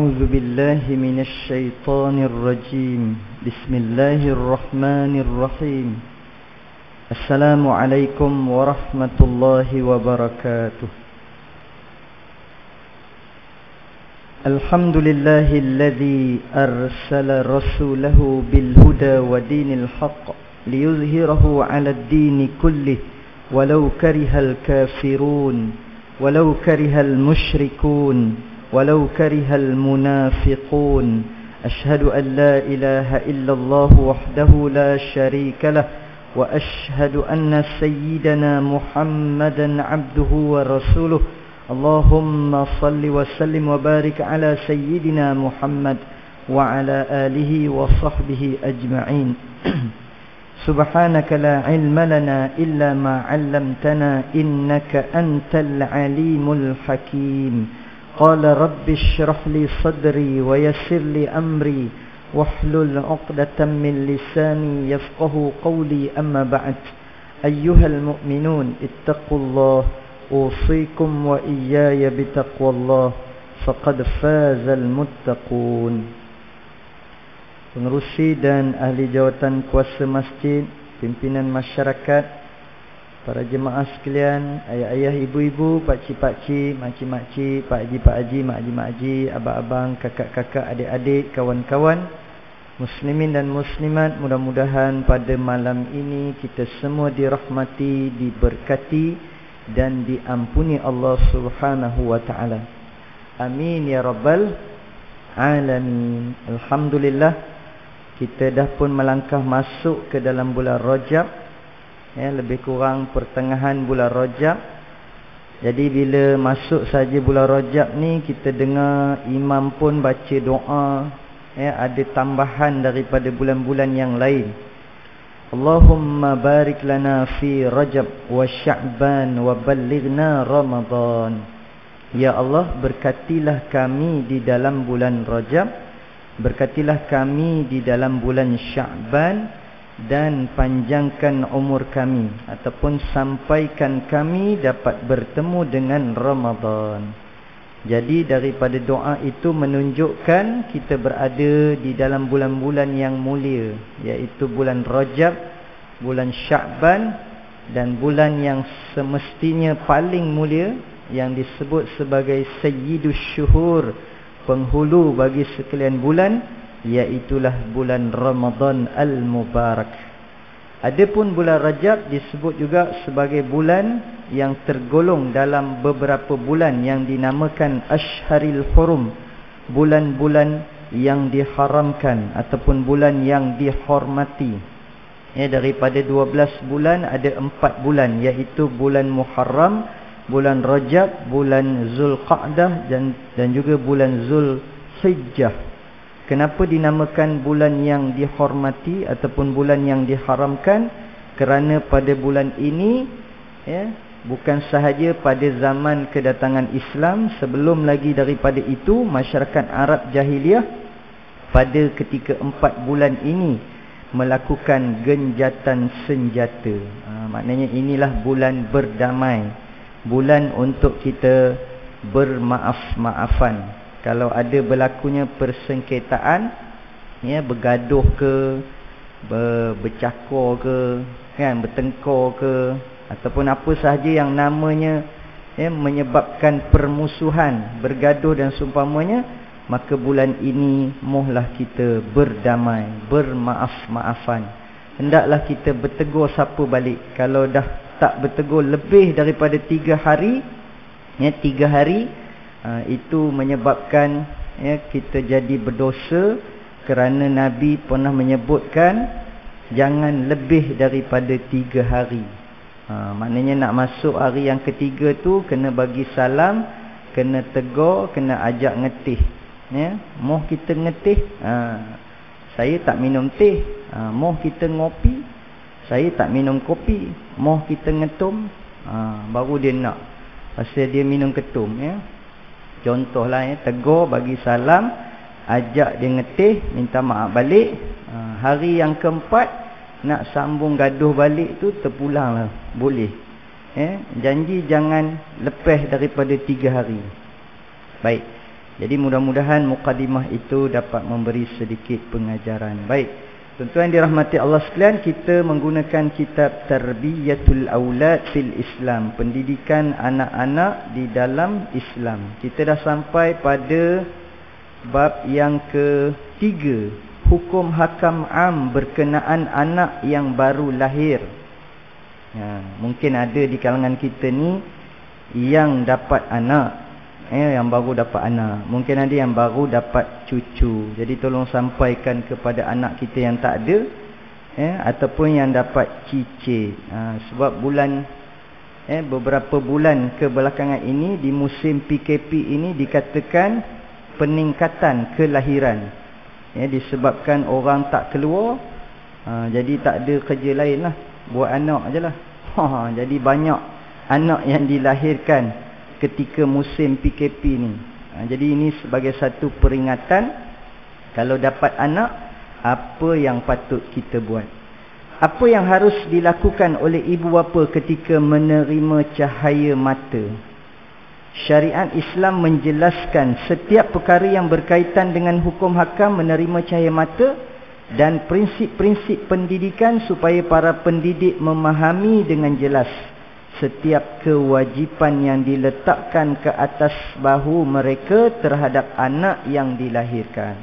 أعوذ بالله من الشيطان الرجيم بسم الله الرحمن الرحيم السلام عليكم ورحمة الله وبركاته الحمد لله الذي أرسل رسوله بالهدى ودين الحق ليظهره على الدين كله ولو كره الكافرون ولو كره المشركون ولو كره المنافقون أشهد أن لا إله إلا الله وحده لا شريك له وأشهد أن سيدنا محمدا عبده ورسوله اللهم صل وسلم وبارك على سيدنا محمد وعلى آله وصحبه أجمعين سبحانك لا علم لنا إلا ما علمتنا إنك أنت العليم الحكيم قال رب اشرح لي صدري ويسر لي أمري واحلل عقدة من لساني يفقه قولي أما بعد أيها المؤمنون اتقوا الله أوصيكم وإياي بتقوى الله فقد فاز المتقون. Pengerusi dan ahli jawatan kuasa masjid, pimpinan masyarakat, para jemaah sekalian, ayah-ayah, ibu-ibu, pakcik-pakcik, makcik-makcik, pak haji, mak-haji, abang-abang, kakak-kakak, adik-adik, kawan-kawan, muslimin dan muslimat, mudah-mudahan pada malam ini kita semua dirahmati, diberkati dan diampuni Allah Subhanahu wa taala. Amin ya rabbal alamin. Alhamdulillah, kita dah pun melangkah masuk ke dalam bulan Rajab, ya, lebih kurang pertengahan bulan Rajab. Jadi bila masuk saja bulan Rajab ni, kita dengar imam pun baca doa, ya, ada tambahan daripada bulan-bulan yang lain. Allahumma barik lana fi Rajab wa Sya'ban wa ballighna Ramadan. Ya Allah, berkatilah kami di dalam bulan Rajab, berkatilah kami di dalam bulan Sya'ban, dan panjangkan umur kami ataupun sampaikan kami dapat bertemu dengan Ramadan. Jadi daripada doa itu menunjukkan kita berada di dalam bulan-bulan yang mulia, iaitu bulan Rajab, bulan Sya'ban, dan bulan yang semestinya paling mulia yang disebut sebagai Sayyidus Syuhur, penghulu bagi sekalian bulan, iaitulah bulan Ramadan Al-Mubarak. Adapun bulan Rajab disebut juga sebagai bulan yang tergolong dalam beberapa bulan yang dinamakan Ashharil Hurum, bulan-bulan yang diharamkan ataupun bulan yang dihormati. Daripada 12 bulan ada 4 bulan, iaitu bulan Muharram, bulan Rajab, bulan Zulqa'dah dan juga bulan Zulhijjah. Kenapa dinamakan bulan yang dihormati ataupun bulan yang diharamkan? Kerana pada bulan ini, bukan sahaja pada zaman kedatangan Islam, sebelum lagi daripada itu, masyarakat Arab jahiliah pada ketika 4 bulan ini melakukan genjatan senjata. Maknanya inilah bulan berdamai, bulan untuk kita bermaaf-maafan. Kalau ada berlakunya persengketaan, bergaduh ke, bercakar ke, bertengkar ke, ataupun apa sahaja yang namanya menyebabkan permusuhan, bergaduh dan seumpamanya, maka bulan ini mohlah kita berdamai, bermaaf-maafan. Hendaklah kita bertegur siapa balik. Kalau dah tak bertegur lebih daripada 3 hari, 3 hari, itu menyebabkan kita jadi berdosa, kerana Nabi pernah menyebutkan jangan lebih daripada 3 hari. Maknanya nak masuk hari yang ketiga tu kena bagi salam, kena tegur, kena ajak ngetih. Moh kita ngetih, saya tak minum teh. Moh kita ngopi, saya tak minum kopi. Moh kita ngetum, baru dia nak, pasal dia minum ketum. Contohlah, tegur, bagi salam, ajak dia ngetih, minta maaf balik. Hari yang keempat nak sambung gaduh balik tu, terpulang lah, boleh. Janji jangan lepas daripada 3 hari. Baik, Jadi mudah-mudahan mukadimah itu dapat memberi sedikit pengajaran. Baik, tuan-tuan dirahmati Allah sekalian, kita menggunakan kitab Tarbiyatul Aulad fil Islam, pendidikan anak-anak di dalam Islam. Kita dah sampai pada bab yang ketiga, hukum hakam am berkenaan anak yang baru lahir. Mungkin ada di kalangan kita ni yang dapat anak, yang baru dapat anak. Mungkin ada yang baru dapat cucu. Jadi tolong sampaikan kepada anak kita yang tak ada, ataupun yang dapat cicit. Sebab bulan beberapa bulan kebelakangan ini, di musim PKP ini, dikatakan peningkatan kelahiran, disebabkan orang tak keluar. Jadi tak ada kerja lain lah, buat anak je lah. Jadi banyak anak yang dilahirkan ketika musim PKP ni. Jadi ini sebagai satu peringatan, kalau dapat anak, apa yang patut kita buat. Apa yang harus dilakukan oleh ibu bapa ketika menerima cahaya mata. Syariat Islam menjelaskan setiap perkara yang berkaitan dengan hukum hakam menerima cahaya mata dan prinsip-prinsip pendidikan supaya para pendidik memahami dengan jelas setiap kewajipan yang diletakkan ke atas bahu mereka terhadap anak yang dilahirkan.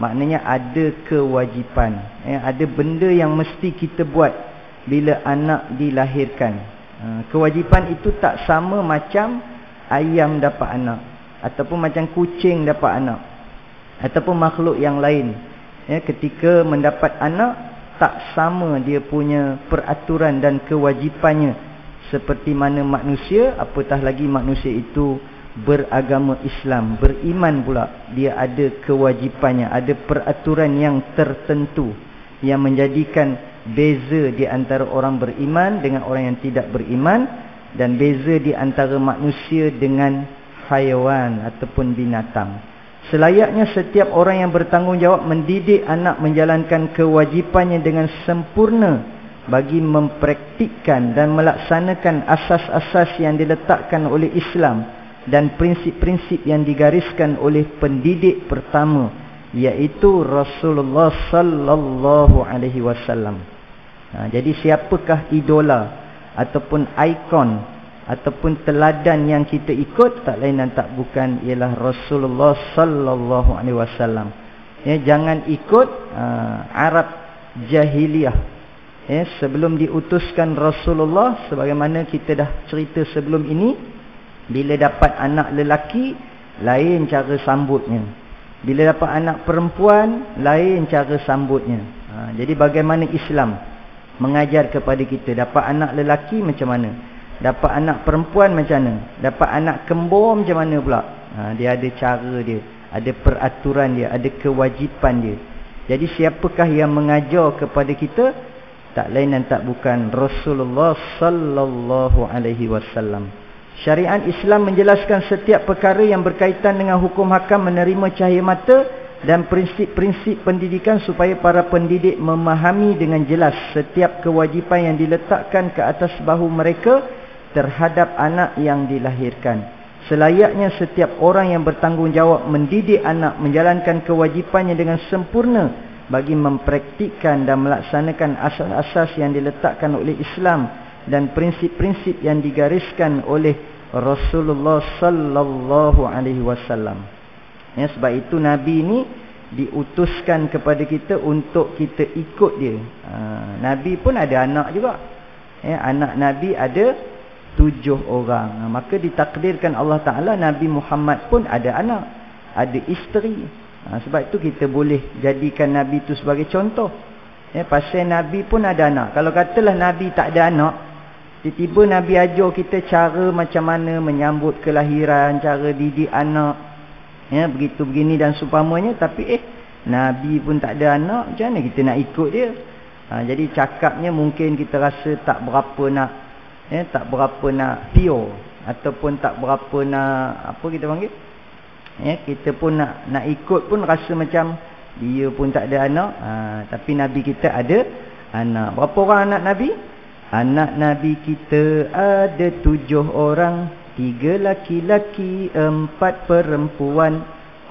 Maknanya ada kewajipan, ada benda yang mesti kita buat bila anak dilahirkan. Kewajipan itu tak sama macam ayam dapat anak, ataupun macam kucing dapat anak, ataupun makhluk yang lain. Ketika mendapat anak, tak sama dia punya peraturan dan kewajipannya seperti mana manusia, apatah lagi manusia itu beragama Islam, beriman pula. Dia ada kewajipannya, ada peraturan yang tertentu yang menjadikan beza di antara orang beriman dengan orang yang tidak beriman, dan beza di antara manusia dengan haiwan ataupun binatang. Selayaknya setiap orang yang bertanggungjawab mendidik anak menjalankan kewajipannya dengan sempurna bagi mempraktikkan dan melaksanakan asas-asas yang diletakkan oleh Islam dan prinsip-prinsip yang digariskan oleh pendidik pertama, iaitu Rasulullah sallallahu alaihi wasallam. Jadi siapakah idola ataupun ikon ataupun teladan yang kita ikut? Tak lain dan tak bukan ialah Rasulullah sallallahu alaihi wasallam. Jangan ikut Arab jahiliyah. Sebelum diutuskan Rasulullah, sebagaimana kita dah cerita sebelum ini, bila dapat anak lelaki, lain cara sambutnya. Bila dapat anak perempuan, lain cara sambutnya. Jadi bagaimana Islam mengajar kepada kita, dapat anak lelaki macam mana, dapat anak perempuan macam mana, dapat anak kembur macam mana pula. Dia ada cara dia, ada peraturan dia, ada kewajipan dia. Jadi siapakah yang mengajar kepada kita? Tak lain dan tak bukan Rasulullah sallallahu alaihi wasallam. Syariat Islam menjelaskan setiap perkara yang berkaitan dengan hukum hakam menerima cahaya mata dan prinsip-prinsip pendidikan supaya para pendidik memahami dengan jelas setiap kewajipan yang diletakkan ke atas bahu mereka terhadap anak yang dilahirkan. Selayaknya setiap orang yang bertanggungjawab mendidik anak menjalankan kewajipannya dengan sempurna bagi mempraktikkan dan melaksanakan asas-asas yang diletakkan oleh Islam dan prinsip-prinsip yang digariskan oleh Rasulullah sallallahu alaihi wasallam. Sebab itu Nabi ini diutuskan kepada kita untuk kita ikut dia. Nabi pun ada anak juga. Anak Nabi ada 7 orang. Maka ditakdirkan Allah Ta'ala Nabi Muhammad pun ada anak, ada isteri. Sebab itu kita boleh jadikan Nabi itu sebagai contoh. Pasal Nabi pun ada anak. Kalau katalah Nabi tak ada anak, tiba-tiba Nabi ajar kita cara macam mana menyambut kelahiran, cara didik anak, begitu begini dan seumpamanya. Tapi Nabi pun tak ada anak, macam mana kita nak ikut dia? Jadi cakapnya mungkin kita rasa tak berapa nak pure, ataupun tak berapa nak, apa kita panggil, kita pun nak ikut pun rasa macam dia pun tak ada anak. Tapi Nabi kita ada anak. Berapa orang anak Nabi? Anak Nabi kita ada 7 orang, 3 laki-laki, 4 perempuan.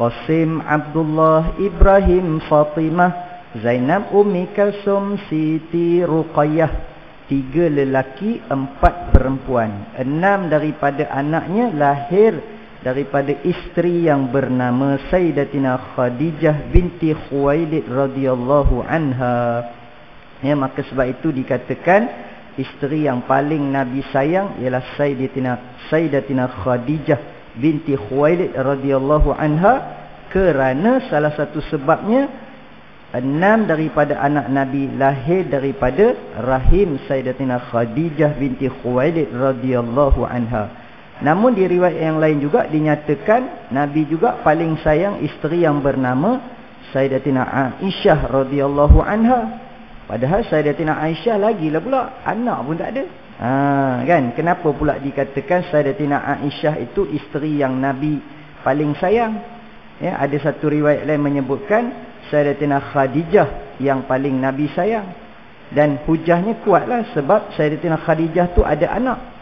Qasim, Abdullah, Ibrahim, Fatimah, Zainab, Ummi Kalsum, Siti, Ruqayyah. 3 lelaki, 4 perempuan. 6 daripada anaknya lahir daripada isteri yang bernama Sayyidatina Khadijah binti Khuwailid radhiyallahu anha. Ya, maka sebab itu dikatakan isteri yang paling Nabi sayang ialah Sayyidatina Khadijah binti Khuwailid radhiyallahu anha, kerana salah satu sebabnya 6 daripada anak Nabi lahir daripada rahim Sayyidatina Khadijah binti Khuwailid radhiyallahu anha. Namun di riwayat yang lain juga dinyatakan Nabi juga paling sayang isteri yang bernama Sayyidatina Aisyah radhiyallahu anha. Padahal Sayyidatina Aisyah lagilah pula, anak pun tak ada. Kan? Kenapa pula dikatakan Sayyidatina Aisyah itu isteri yang Nabi paling sayang? Ya, ada satu riwayat lain menyebutkan Sayyidatina Khadijah yang paling Nabi sayang. Dan hujahnya kuatlah sebab Sayyidatina Khadijah tu ada anak.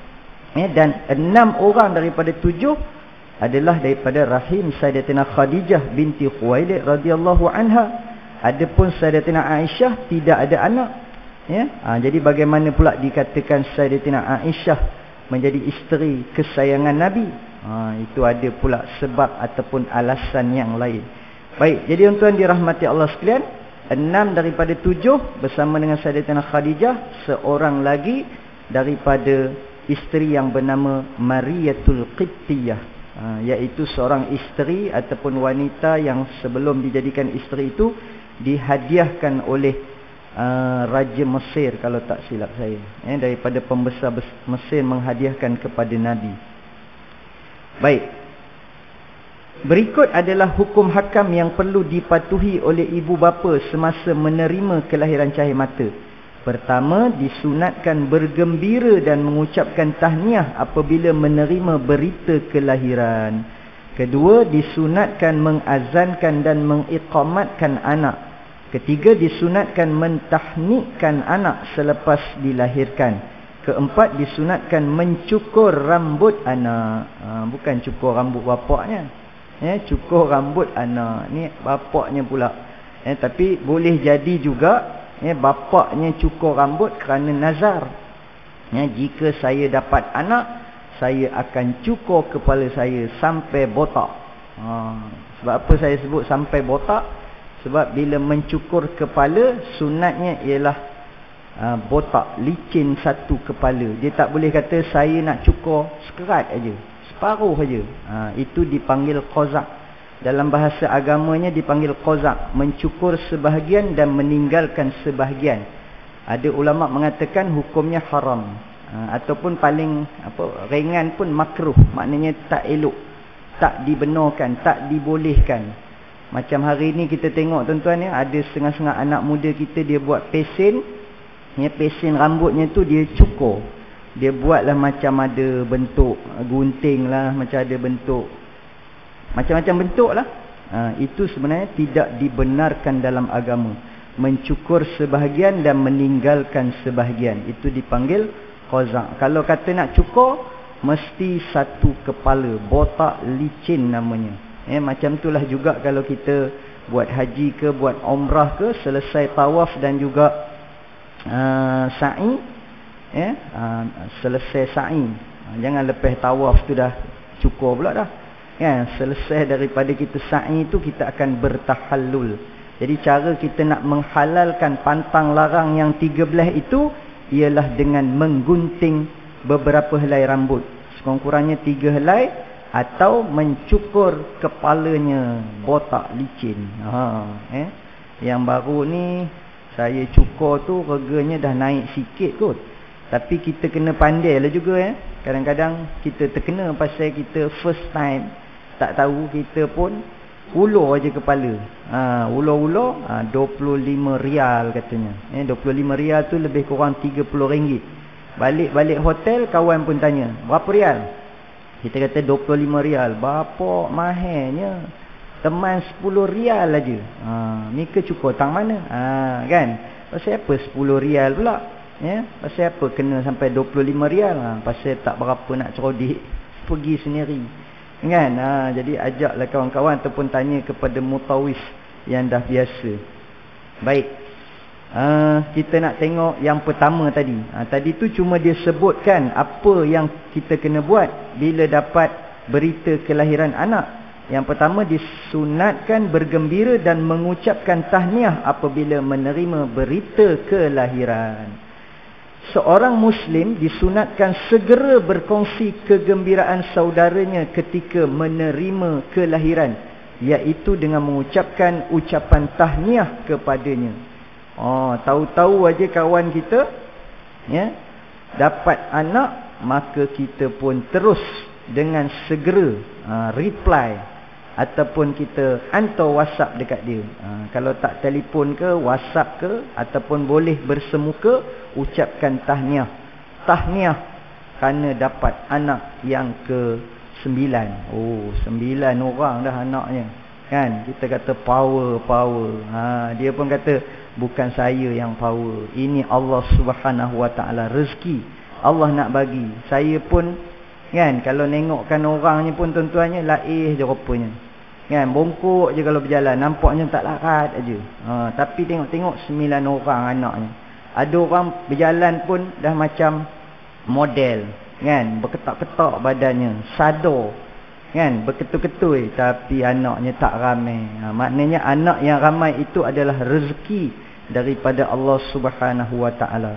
Ya, dan 6 orang daripada 7 adalah daripada rahim Sayyidatina Khadijah binti Khuwailid radhiyallahu anha. Adapun Sayyidatina Aisyah tidak ada anak. Ya, jadi bagaimana pula dikatakan Sayyidatina Aisyah menjadi isteri kesayangan Nabi? Itu ada pula sebab ataupun alasan yang lain. Baik, jadi tuan-tuan dirahmati Allah sekalian, 6 daripada 7 bersama dengan Sayyidatina Khadijah, seorang lagi daripada isteri yang bernama Mariyatul Qibtiyah, iaitu seorang isteri ataupun wanita yang sebelum dijadikan isteri itu dihadiahkan oleh Raja Mesir, kalau tak silap saya, daripada pembesar Mesir menghadiahkan kepada Nabi. Baik, berikut adalah hukum hakam yang perlu dipatuhi oleh ibu bapa semasa menerima kelahiran cahaya mata. Pertama, disunatkan bergembira dan mengucapkan tahniah apabila menerima berita kelahiran. Kedua, disunatkan mengazankan dan mengiqamatkan anak. Ketiga, disunatkan mentahnikkan anak selepas dilahirkan. Keempat, disunatkan mencukur rambut anak. Bukan cukur rambut bapaknya. Cukur rambut anak. Ni bapaknya pula. Tapi boleh jadi juga bapaknya cukur rambut kerana nazar. Jika saya dapat anak, saya akan cukur kepala saya sampai botak. Sebab apa saya sebut sampai botak? Sebab bila mencukur kepala, sunatnya ialah botak, licin satu kepala. Dia tak boleh kata saya nak cukur sekerat aja, separuh aja. Itu dipanggil qazak. Dalam bahasa agamanya dipanggil qazak, mencukur sebahagian dan meninggalkan sebahagian. Ada ulama mengatakan hukumnya haram, ataupun paling ringan pun makruh, maknanya tak elok, tak dibenarkan, tak dibolehkan. Macam hari ni kita tengok tuan-tuan ya, ada setengah-setengah anak muda kita dia buat pesen, pesen rambutnya tu dia cukur. Dia buatlah macam ada bentuk gunting lah, macam ada bentuk macam-macam bentuk lah. Itu sebenarnya tidak dibenarkan dalam agama. Mencukur sebahagian dan meninggalkan sebahagian, itu dipanggil qazak. Kalau kata nak cukur, mesti satu kepala, botak licin namanya. Macam itulah juga kalau kita buat haji ke, buat umrah ke, selesai tawaf dan juga sa'i, selesai sa'i, jangan lepas tawaf tu dah cukur pula dah. Selesai daripada kita sa'i tu, kita akan bertahallul. Jadi cara kita nak menghalalkan pantang larang yang 13 itu ialah dengan menggunting beberapa helai rambut, sekurang-kurangnya 3 helai, atau mencukur kepalanya botak licin. Yang baru ni saya cukur tu reganya dah naik sikit kot, tapi kita kena pandai lah juga. Kadang-kadang kita terkena pasal kita first time, tak tahu, kita pun ulur aja kepala. Ulur-ulur 25 rial katanya. 25 rial tu lebih kurang 30 ringgit. Balik hotel kawan pun tanya, berapa rial? Kita kata 25 rial. Bapak mahirnya. Teman 10 rial aja. Ni ke cukur tang mana? Kan? Pasal apa 10 rial pula? Pasal apa kena sampai 25 rial? Pasal tak berapa nak cerodik, pergi sendiri. Kan? Jadi ajaklah kawan-kawan ataupun tanya kepada mutawif yang dah biasa. Baik. Kita nak tengok yang pertama tadi. Tadi tu cuma dia sebutkan apa yang kita kena buat bila dapat berita kelahiran anak. Yang pertama, disunatkan bergembira dan mengucapkan tahniah apabila menerima berita kelahiran. Seorang Muslim disunatkan segera berkongsi kegembiraan saudaranya ketika menerima kelahiran, iaitu dengan mengucapkan ucapan tahniah kepadanya. Tahu-tahu aja kawan kita dapat anak, maka kita pun terus dengan segera reply ataupun kita hantar WhatsApp dekat dia. Kalau tak telefon ke, WhatsApp ke, ataupun boleh bersemuka, ucapkan tahniah. Tahniah kerana dapat anak yang ke-9. 9 orang dah anaknya. Kan? Kita kata power. Dia pun kata, bukan saya yang power. Ini Allah Subhanahu Wa Taala, rezeki Allah nak bagi. Saya pun kan, kalau nengokkan orangnya pun tuan-tuannya laih je rupanya. Kan, bongkok je kalau berjalan, nampaknya tak larat aja. Tapi tengok-tengok 9 orang anaknya. Ada orang berjalan pun dah macam model, kan, berketak-ketak badannya, sadar, kan, berketul-ketul, tapi anaknya tak ramai. Maknanya anak yang ramai itu adalah rezeki daripada Allah Subhanahu Wa Taala.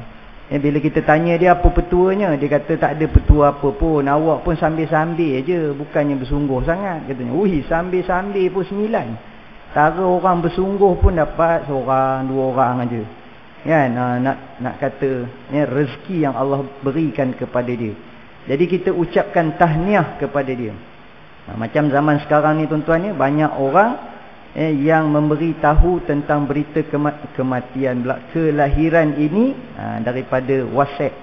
Bila kita tanya dia apa petuanya, dia kata tak ada petua apa pun. Awak pun sambil-sambil je, bukannya bersungguh sangat, katanya. Sambil-sambil pun 9. Tara orang bersungguh pun dapat seorang, 2 orang aja. Kan? Nak kata rezeki yang Allah berikan kepada dia. Jadi kita ucapkan tahniah kepada dia. Macam zaman sekarang ni tuan-tuan, banyak orang yang memberi tahu tentang berita kematian kelahiran ini daripada WhatsApp,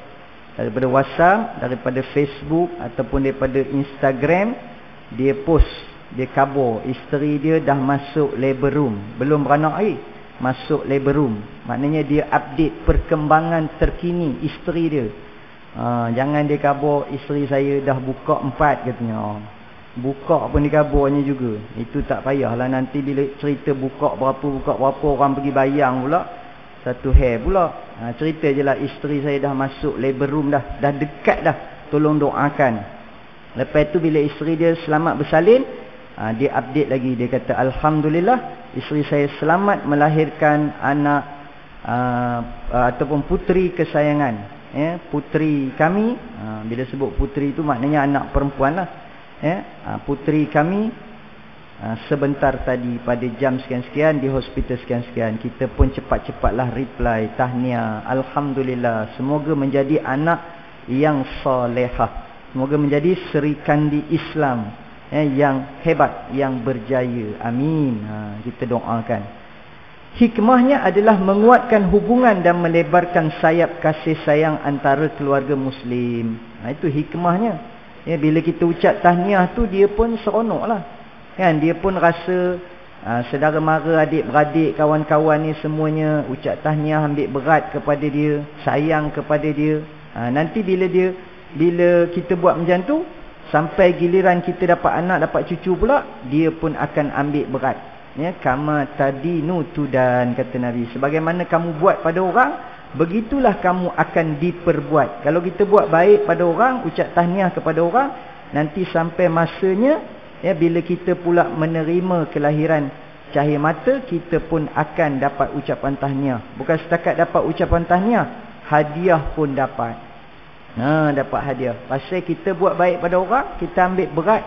daripada Facebook ataupun daripada Instagram. Dia post, dia khabar isteri dia dah masuk labor room, belum beranak lagi, masuk labor room. Maknanya dia update perkembangan terkini isteri dia. Jangan dia khabar isteri saya dah buka 4 katanya. Buka pun dikabarnya juga. Itu tak payahlah, nanti bila cerita buka berapa orang pergi bayang pula, satu hair pula. Cerita je lah isteri saya dah masuk labor room dah dekat dah, tolong doakan. Lepas tu bila isteri dia selamat bersalin, dia update lagi, dia kata alhamdulillah isteri saya selamat melahirkan anak ataupun puteri kesayangan. Puteri kami, bila sebut puteri tu maknanya anak perempuan lah. Puteri kami sebentar tadi pada jam sekian-sekian di hospital sekian-sekian. Kita pun cepat-cepatlah reply tahniah, alhamdulillah, semoga menjadi anak yang salehah, semoga menjadi Sri Kandi Islam yang hebat, yang berjaya, amin. Kita doakan. Hikmahnya adalah menguatkan hubungan dan melebarkan sayap kasih sayang antara keluarga Muslim. Itu hikmahnya. Bila kita ucap tahniah tu, dia pun seronok lah. Kan? Dia pun rasa saudara mara, adik-beradik, kawan-kawan ni semuanya ucap tahniah, ambil berat kepada dia, sayang kepada dia. Nanti bila kita buat macam tu, sampai giliran kita dapat anak, dapat cucu pula, dia pun akan ambil berat. Kama tadinu tudan, kata Nabi. Sebagaimana kamu buat pada orang, begitulah kamu akan diperbuat. Kalau kita buat baik pada orang, ucap tahniah kepada orang, nanti sampai masanya bila kita pula menerima kelahiran cahaya mata, kita pun akan dapat ucapan tahniah. Bukan setakat dapat ucapan tahniah, hadiah pun dapat. Dapat hadiah. Pasal kita buat baik pada orang, kita ambil berat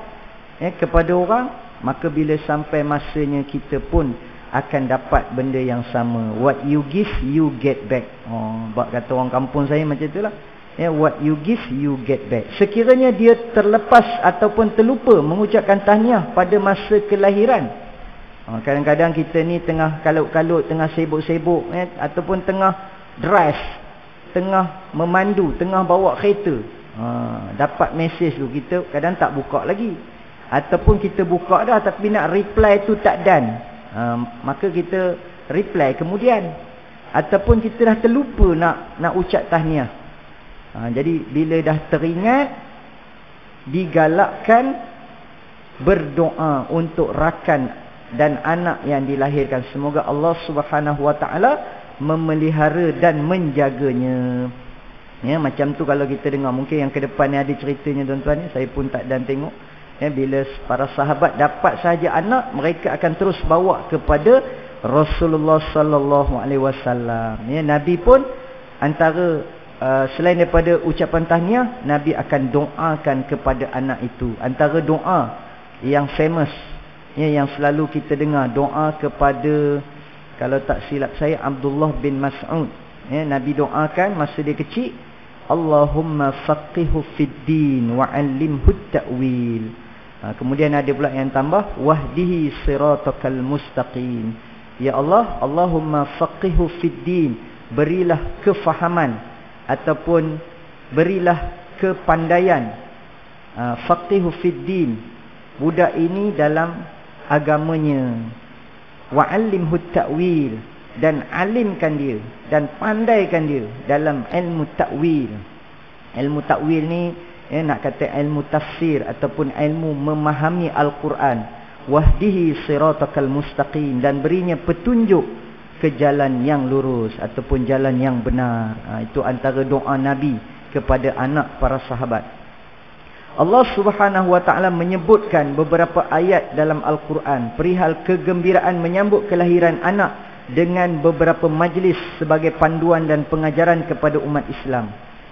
kepada orang, maka bila sampai masanya kita pun akan dapat benda yang sama. What you give, you get back. Bak kata orang kampung saya macam itulah. What you give, you get back. Sekiranya dia terlepas ataupun terlupa mengucapkan tahniah pada masa kelahiran. Kadang-kadang kita ni tengah kalut-kalut, tengah sibuk-sibuk, ataupun tengah drive, tengah memandu, tengah bawa kereta. Dapat mesej tu, kita kadang tak buka lagi. Ataupun kita buka dah tapi nak reply tu tak done. Maka kita reply kemudian. Ataupun kita dah terlupa nak ucap tahniah. Jadi bila dah teringat, digalakkan berdoa untuk rakan dan anak yang dilahirkan. Semoga Allah Subhanahu Wa Taala memelihara dan menjaganya. Ya, macam tu kalau kita dengar, mungkin yang ke depan ni ada ceritanya tuan-tuan ni, saya pun tak dan tengok. Ya, bila para sahabat dapat sahaja anak, mereka akan terus bawa kepada Rasulullah sallallahu alaihi wasallam. Ya, Nabi pun antara selain daripada ucapan tahniah, Nabi akan doakan kepada anak itu. Antara doa yang famous, ya, yang selalu kita dengar, doa kepada, kalau tak silap saya, Abdullah bin Mas'ud. Ya, Nabi doakan masa dia kecil, Allahumma faqihhu fid din wa 'allimhu ta'wil. Kemudian ada pula yang tambah, wahdihi siratakal mustaqim. Ya Allah, Allahumma faqihhu fid din, berilah kefahaman ataupun berilah kepandaian. Faqihhu fid din, budak ini dalam agamanya. Wa 'allimhu ta'wil, dan alimkan dia dan pandaikan dia dalam ilmu ta'wil. Ilmu ta'wil ni nak kata ilmu tafsir ataupun ilmu memahami Al-Quran. Wahdihi siratakal mustaqim, dan berinya petunjuk ke jalan yang lurus ataupun jalan yang benar. Itu antara doa Nabi kepada anak para sahabat. Allah Subhanahu Wa Taala menyebutkan beberapa ayat dalam Al-Quran perihal kegembiraan menyambut kelahiran anak dengan beberapa majlis sebagai panduan dan pengajaran kepada umat Islam.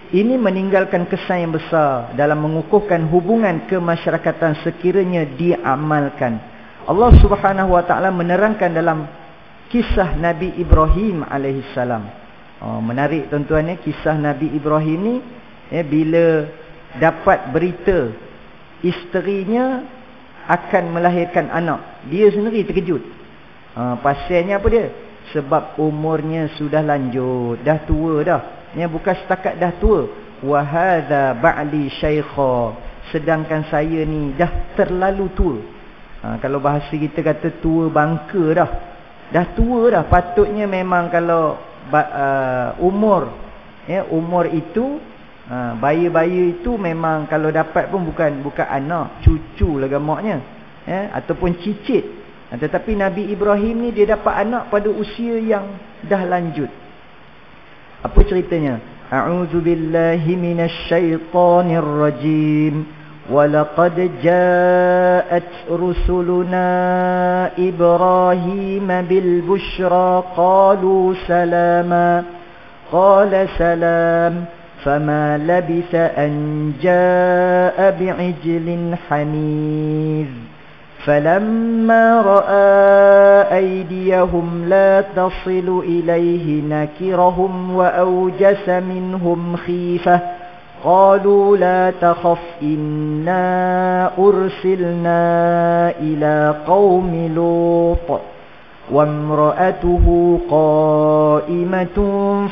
Ini meninggalkan kesan yang besar dalam mengukuhkan hubungan kemasyarakatan sekiranya diamalkan. Allah Subhanahu Wa Taala menerangkan dalam kisah Nabi Ibrahim alaihissalam. Menarik tuan-tuan, kisah Nabi Ibrahim ni, bila dapat berita isterinya akan melahirkan anak, dia sendiri terkejut. Pasalnya apa dia? Sebab umurnya sudah lanjut, dah tua dah. Bukan setakat dah tua, wa hadza ba'li syaikha, sedangkan saya ni dah terlalu tua. Kalau bahasa kita kata tua bangka dah tua dah. Patutnya memang kalau umur itu, bayi-bayi itu memang kalau dapat pun bukan anak, cucu lah gamaknya, ataupun cicit. Tetapi Nabi Ibrahim ni dia dapat anak pada usia yang dah lanjut. Apa ceritanya? A'udzu billahi minasy syaithanir rajim. Walaqad ja'at rusuluna Ibrahim bil busyra qalu salama. Qala salam. Fama labisa an ja'a bi'ijlin hanidh. فَلَمَّا رَأَى أَيْدِيَهُمْ لَا تَصِلُ إِلَيْهِ نَكِرَهُمْ وَأَوْجَسَ مِنْهُمْ خِيفَةً قَالُوا لَا تَخَفْ إِنَّا أُرْسِلْنَا إِلَى قَوْمِ لُوطٍ وَامْرَأَتُهُ قَائِمَةٌ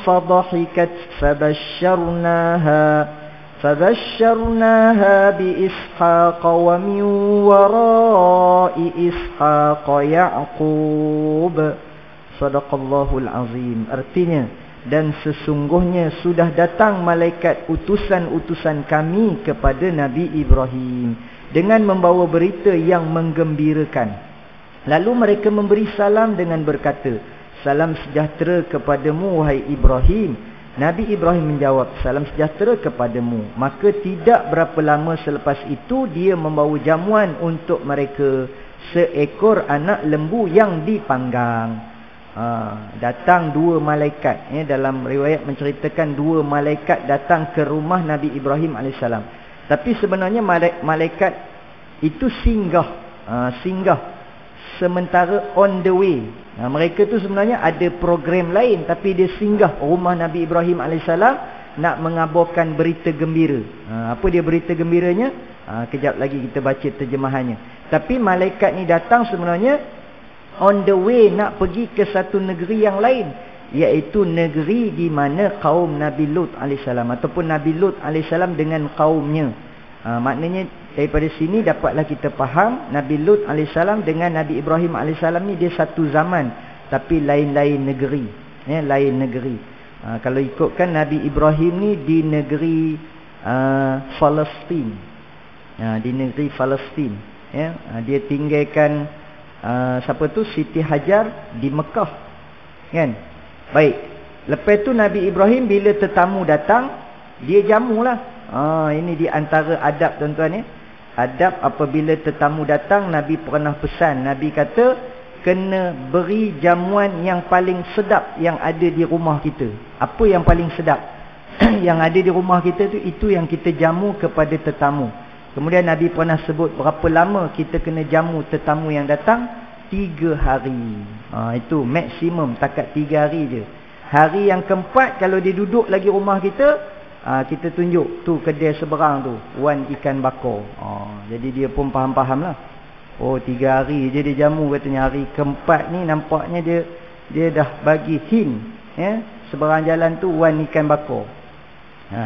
فَضَحِكَتْ فبشرناها بإسحاق ومن وراء إسحاق يعقوب. Sadaqallahul azim. Artinya, dan sesungguhnya sudah datang malaikat utusan-utusan kami kepada Nabi Ibrahim dengan membawa berita yang menggembirakan. Lalu mereka memberi salam dengan berkata, salam sejahtera kepadamu wahai Ibrahim. Nabi Ibrahim menjawab, salam sejahtera kepadamu. Maka tidak berapa lama selepas itu dia membawa jamuan untuk mereka, seekor anak lembu yang dipanggang. Datang dua malaikat. Dalam riwayat menceritakan dua malaikat datang ke rumah Nabi Ibrahim AS. Tapi sebenarnya malaikat itu singgah sementara on the way. Mereka tu sebenarnya ada program lain, tapi dia singgah rumah Nabi Ibrahim AS nak mengabarkan berita gembira. Apa dia berita gembiranya? Kejap lagi kita baca terjemahannya. Tapi malaikat ni datang sebenarnya on the way nak pergi ke satu negeri yang lain, iaitu negeri di mana kaum Nabi Lut AS ataupun Nabi Lut AS dengan kaumnya. Maknanya daripada sini dapatlah kita faham Nabi Lut AS dengan Nabi Ibrahim AS ni dia satu zaman, tapi lain-lain negeri. Lain negeri. Kalau ikutkan Nabi Ibrahim ni di negeri Palestin. Di negeri Palestin. Ya, dia tinggalkan siapa tu, Siti Hajar di Mekah. Kan? Baik. Lepas tu Nabi Ibrahim bila tetamu datang, dia jamulah. Ini di antara adab tuan-tuan ya. Adab apabila tetamu datang, Nabi pernah pesan. Nabi kata kena beri jamuan yang paling sedap yang ada di rumah kita. Apa yang paling sedap? Yang ada di rumah kita tu, itu yang kita jamu kepada tetamu. Kemudian Nabi pernah sebut berapa lama kita kena jamu tetamu yang datang? 3 hari. Itu maksimum, takat 3 hari je. Hari yang keempat kalau dia duduk lagi rumah kita, kita tunjuk tu kedai seberang tu, Wan Ikan Bakar. Jadi dia pun faham-faham lah. 3 hari je dia jamu katanya. Hari keempat ni nampaknya dia dah bagi hint ya, seberang jalan tu Wan Ikan Bakar.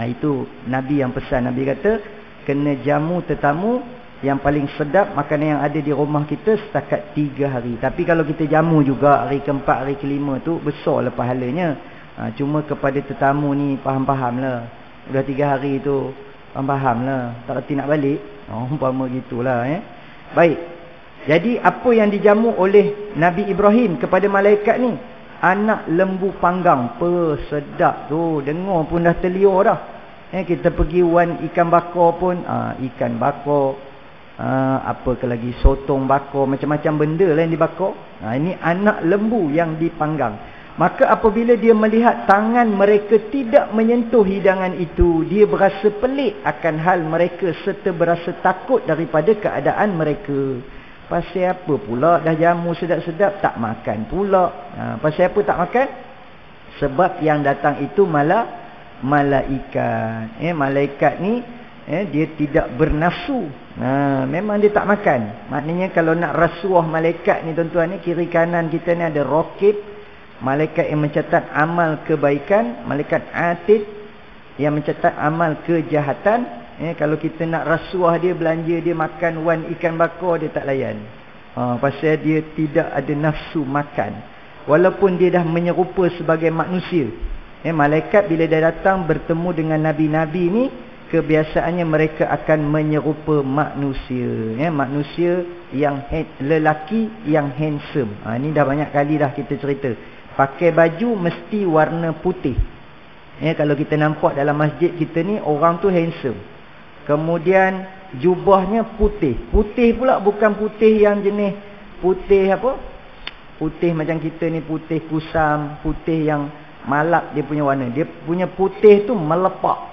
Itu Nabi yang pesan. Nabi kata kena jamu tetamu yang paling sedap makanan yang ada di rumah kita setakat 3 hari. Tapi kalau kita jamu juga hari keempat, hari kelima tu, besarlah pahalanya. Cuma kepada tetamu ni faham-faham lah. Udah 3 hari tu faham-faham lah, tak reti nak balik. Umpama gitulah ya. Baik. Jadi apa yang dijamu oleh Nabi Ibrahim kepada malaikat ni? Anak lembu panggang. Sedap tu. Dengar pun dah terliur dah. Kita pergi Wan Ikan Bakar pun, ikan bakar, apa ke lagi, sotong bakar, macam-macam benda lah yang dibakar. Ini anak lembu yang dipanggang. Maka apabila dia melihat tangan mereka tidak menyentuh hidangan itu, dia berasa pelik akan hal mereka serta berasa takut daripada keadaan mereka. Pasal apa pula dah jamu sedap-sedap tak makan pula? Pasal apa tak makan? Sebab yang datang itu malah malaikat. Malaikat ni dia tidak bernafsu. Memang dia tak makan. Maknanya kalau nak rasuah malaikat ni tuan-tuan ni, kiri kanan kita ni ada raqib, malaikat yang mencatat amal kebaikan, malaikat atid yang mencatat amal kejahatan. Kalau kita nak rasuah dia, belanja dia makan Wan Ikan Bakar, dia tak layan. Pasal dia tidak ada nafsu makan. Walaupun dia dah menyerupa sebagai manusia. Malaikat bila dia datang bertemu dengan nabi-nabi ni, kebiasaannya mereka akan menyerupa manusia. Manusia yang lelaki yang handsome. Ini dah banyak kali dah kita cerita. Pakai baju mesti warna putih. Kalau kita nampak dalam masjid kita ni, orang tu handsome. Kemudian jubahnya putih. Putih pula bukan putih yang jenis putih apa? Putih macam kita ni, putih kusam, putih yang malap dia punya warna. Dia punya putih tu melepak.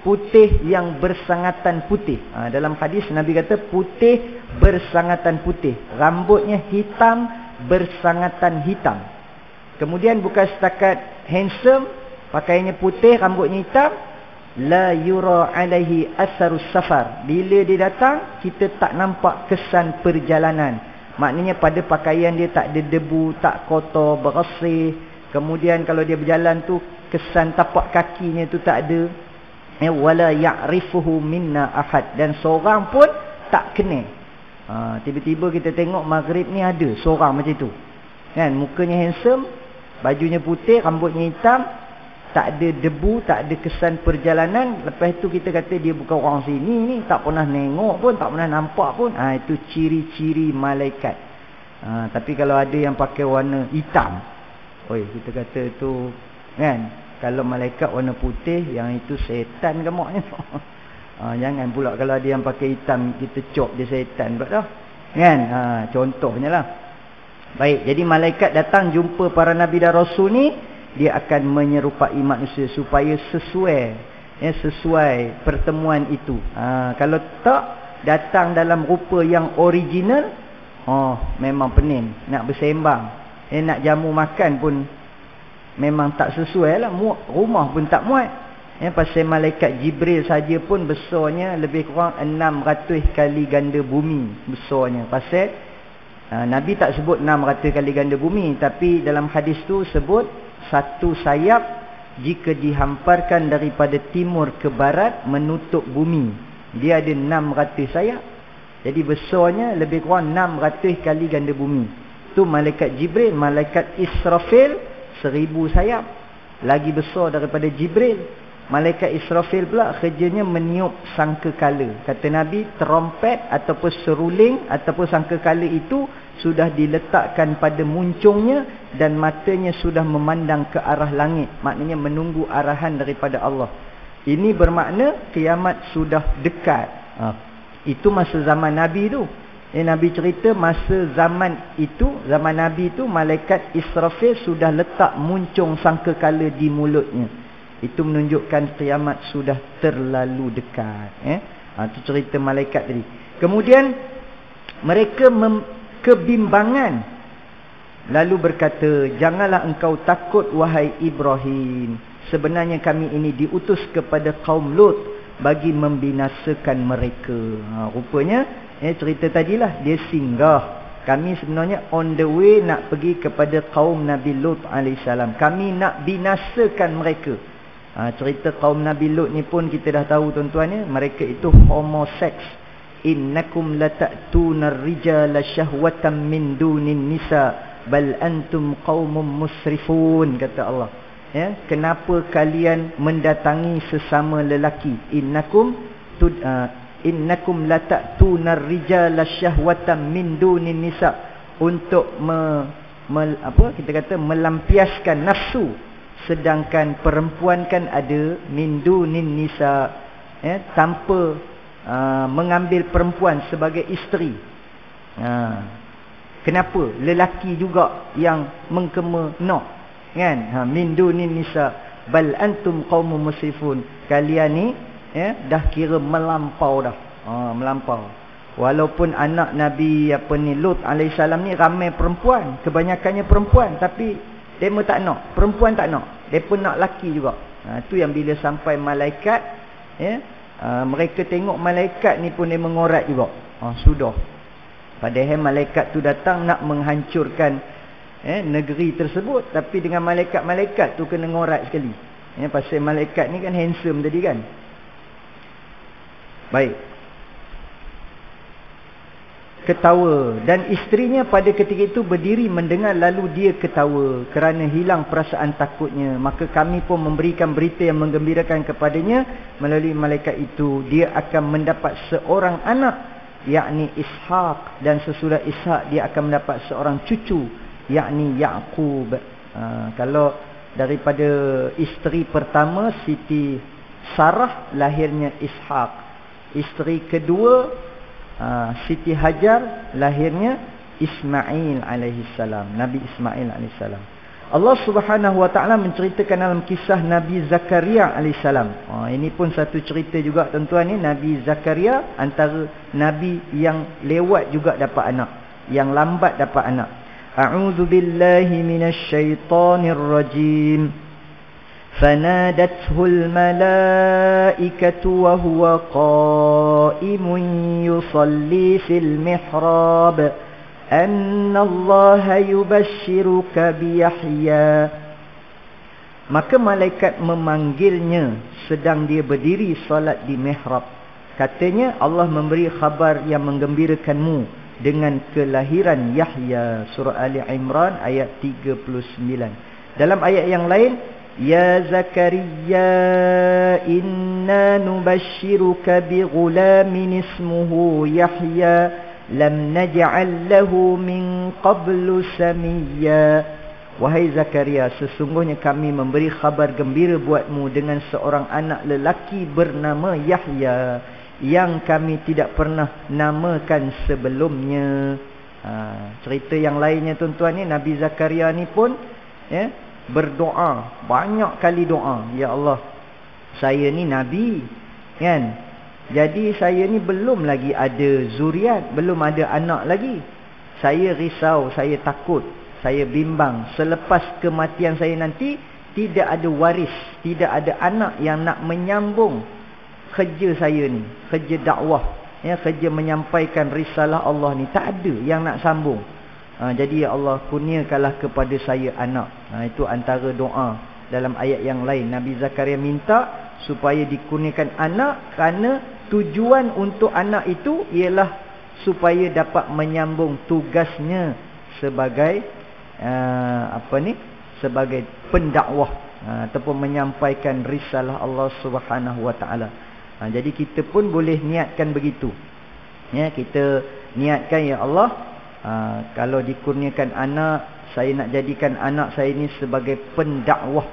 Putih yang bersangatan putih. Dalam hadis Nabi kata putih bersangatan putih. Rambutnya hitam bersangatan hitam. Kemudian bukan setakat handsome, pakaiannya putih, rambutnya hitam, la yura alaihi asarus safar. Bila dia datang, kita tak nampak kesan perjalanan. Maknanya pada pakaian dia tak ada debu, tak kotor, bersih. Kemudian kalau dia berjalan tu, kesan tapak kakinya tu tak ada. Wala ya'rifuhu minna ahad. Dan seorang pun tak kenal. Tiba-tiba kita tengok maghrib ni ada seorang macam tu. Kan, mukanya handsome, bajunya putih, rambutnya hitam, tak ada debu, tak ada kesan perjalanan. Lepas tu kita kata dia bukan orang sini ni, tak pernah nengok pun, tak pernah nampak pun. Itu ciri-ciri malaikat. Tapi kalau ada yang pakai warna hitam, kita kata tu kan, kalau malaikat warna putih, yang itu setan ke maknya. Jangan pula kalau ada yang pakai hitam, kita cop dia setan pula dah. Kan? Contohnya lah. Baik, jadi malaikat datang jumpa para nabi dan rasul ni, dia akan menyerupai manusia supaya sesuai pertemuan itu. Kalau tak datang dalam rupa yang original, memang pening nak bersembang. Nak jamu makan pun memang tak sesuai lah. Rumah pun tak muat. Pasal malaikat Jibril saja pun besarnya lebih kurang 600 kali ganda bumi besarnya. Pasal Nabi tak sebut 600 kali ganda bumi, tapi dalam hadis tu sebut satu sayap jika dihamparkan daripada timur ke barat menutup bumi, dia ada 600 sayap. Jadi besarnya lebih kurang 600 kali ganda bumi. Tu malaikat Jibril. Malaikat Israfil 1000 sayap, lagi besar daripada Jibril. Malaikat Israfil pula kerjanya meniup sangkakala. Kata Nabi, terompet ataupun seruling ataupun sangkakala itu sudah diletakkan pada muncungnya dan matanya sudah memandang ke arah langit. Maknanya menunggu arahan daripada Allah. Ini bermakna kiamat sudah dekat. Itu masa zaman Nabi tu. Nabi cerita masa zaman Nabi itu malaikat Israfil sudah letak muncung sangkakala di mulutnya. Itu menunjukkan kiamat sudah terlalu dekat. Itu cerita malaikat tadi. Kemudian mereka kebimbangan. Lalu berkata, janganlah engkau takut wahai Ibrahim. Sebenarnya kami ini diutus kepada kaum Lut bagi membinasakan mereka. Rupanya cerita tadilah dia singgah. Kami sebenarnya on the way nak pergi kepada kaum Nabi Lut alaihissalam. Kami nak binasakan mereka. Cerita kaum Nabi Lut ni pun kita dah tahu tuan-tuan ya. Mereka itu homoseks. Innakum lata'tunar rijala syahwatan min dunin nisa bal antum qaumum musrifun, kata Allah. Ya, kenapa kalian mendatangi sesama lelaki? Innakum lata'tunar rijala syahwatan min dunin nisa, untuk melampiaskan nafsu, sedangkan perempuan kan ada min dunin nisa, tanpa mengambil perempuan sebagai isteri. Kenapa lelaki juga yang mengkema nak? Kan? Min dunin nisa bal antum qaumun musrifun. Kalian ni dah kira melampau dah. Melampau. Walaupun anak Nabi Lut alaihissalam ni ramai perempuan, kebanyakannya perempuan, tapi mereka tak nak. Perempuan tak nak. Mereka nak laki juga. Itu yang bila sampai malaikat, mereka tengok malaikat ni pun dia mengorat juga. Sudah. Padahal malaikat tu datang nak menghancurkan negeri tersebut, tapi dengan malaikat-malaikat tu kena ngorat sekali. Pasal malaikat ni kan handsome tadi kan. Baik. Ketawa, dan isterinya pada ketika itu berdiri mendengar, lalu dia ketawa kerana hilang perasaan takutnya. Maka kami pun memberikan berita yang menggembirakan kepadanya melalui malaikat itu. Dia akan mendapat seorang anak, yakni Ishaq, dan sesudah Ishaq dia akan mendapat seorang cucu, yakni Yaqub. Kalau daripada isteri pertama Siti Sarah, lahirnya Ishaq. Isteri kedua Siti Hajar, lahirnya Ismail alaihissalam, Nabi Ismail alaihissalam. Allah Subhanahu wa taala menceritakan dalam kisah Nabi Zakaria alaihissalam. Ini pun satu cerita juga tuan-tuan ni. Nabi Zakaria antara nabi yang lewat juga dapat anak, yang lambat dapat anak. A'udzu billahi minasy syaithanir rajim. فنادته الملائكة وهو قائم يصلي في المحراب أن الله يبشرك بيحيى. Maka malaikat memanggilnya sedang dia berdiri solat di mihrab. Katanya, Allah memberi khabar yang menggembirakanmu dengan kelahiran Yahya. Surah Ali Imran ayat 39. Dalam ayat yang lain, Ya Zakaria inna nubashiruka bighulamin ismuhu Yahya lam naj'al lahu min qablu samiyya. Wahai Zakaria, sesungguhnya kami memberi khabar gembira buatmu dengan seorang anak lelaki bernama Yahya yang kami tidak pernah namakan sebelumnya. Cerita yang lainnya tuan-tuan ni, Nabi Zakaria ni pun berdoa, banyak kali doa, ya Allah, saya ni nabi kan, jadi saya ni belum lagi ada zuriat, belum ada anak lagi. Saya risau, saya takut, saya bimbang selepas kematian saya nanti tidak ada waris, tidak ada anak yang nak menyambung kerja saya ni, kerja dakwah, kerja menyampaikan risalah Allah ni, tak ada yang nak sambung. Jadi ya Allah, kurniakanlah kepada saya anak. Itu antara doa dalam ayat yang lain. Nabi Zakaria minta supaya dikurniakan anak, kerana tujuan untuk anak itu ialah supaya dapat menyambung tugasnya sebagai sebagai pendakwah ataupun menyampaikan risalah Allah Subhanahu Wa Taala. Jadi kita pun boleh niatkan begitu. Ya, kita niatkan, ya Allah, kalau dikurniakan anak, saya nak jadikan anak saya ni sebagai pendakwah.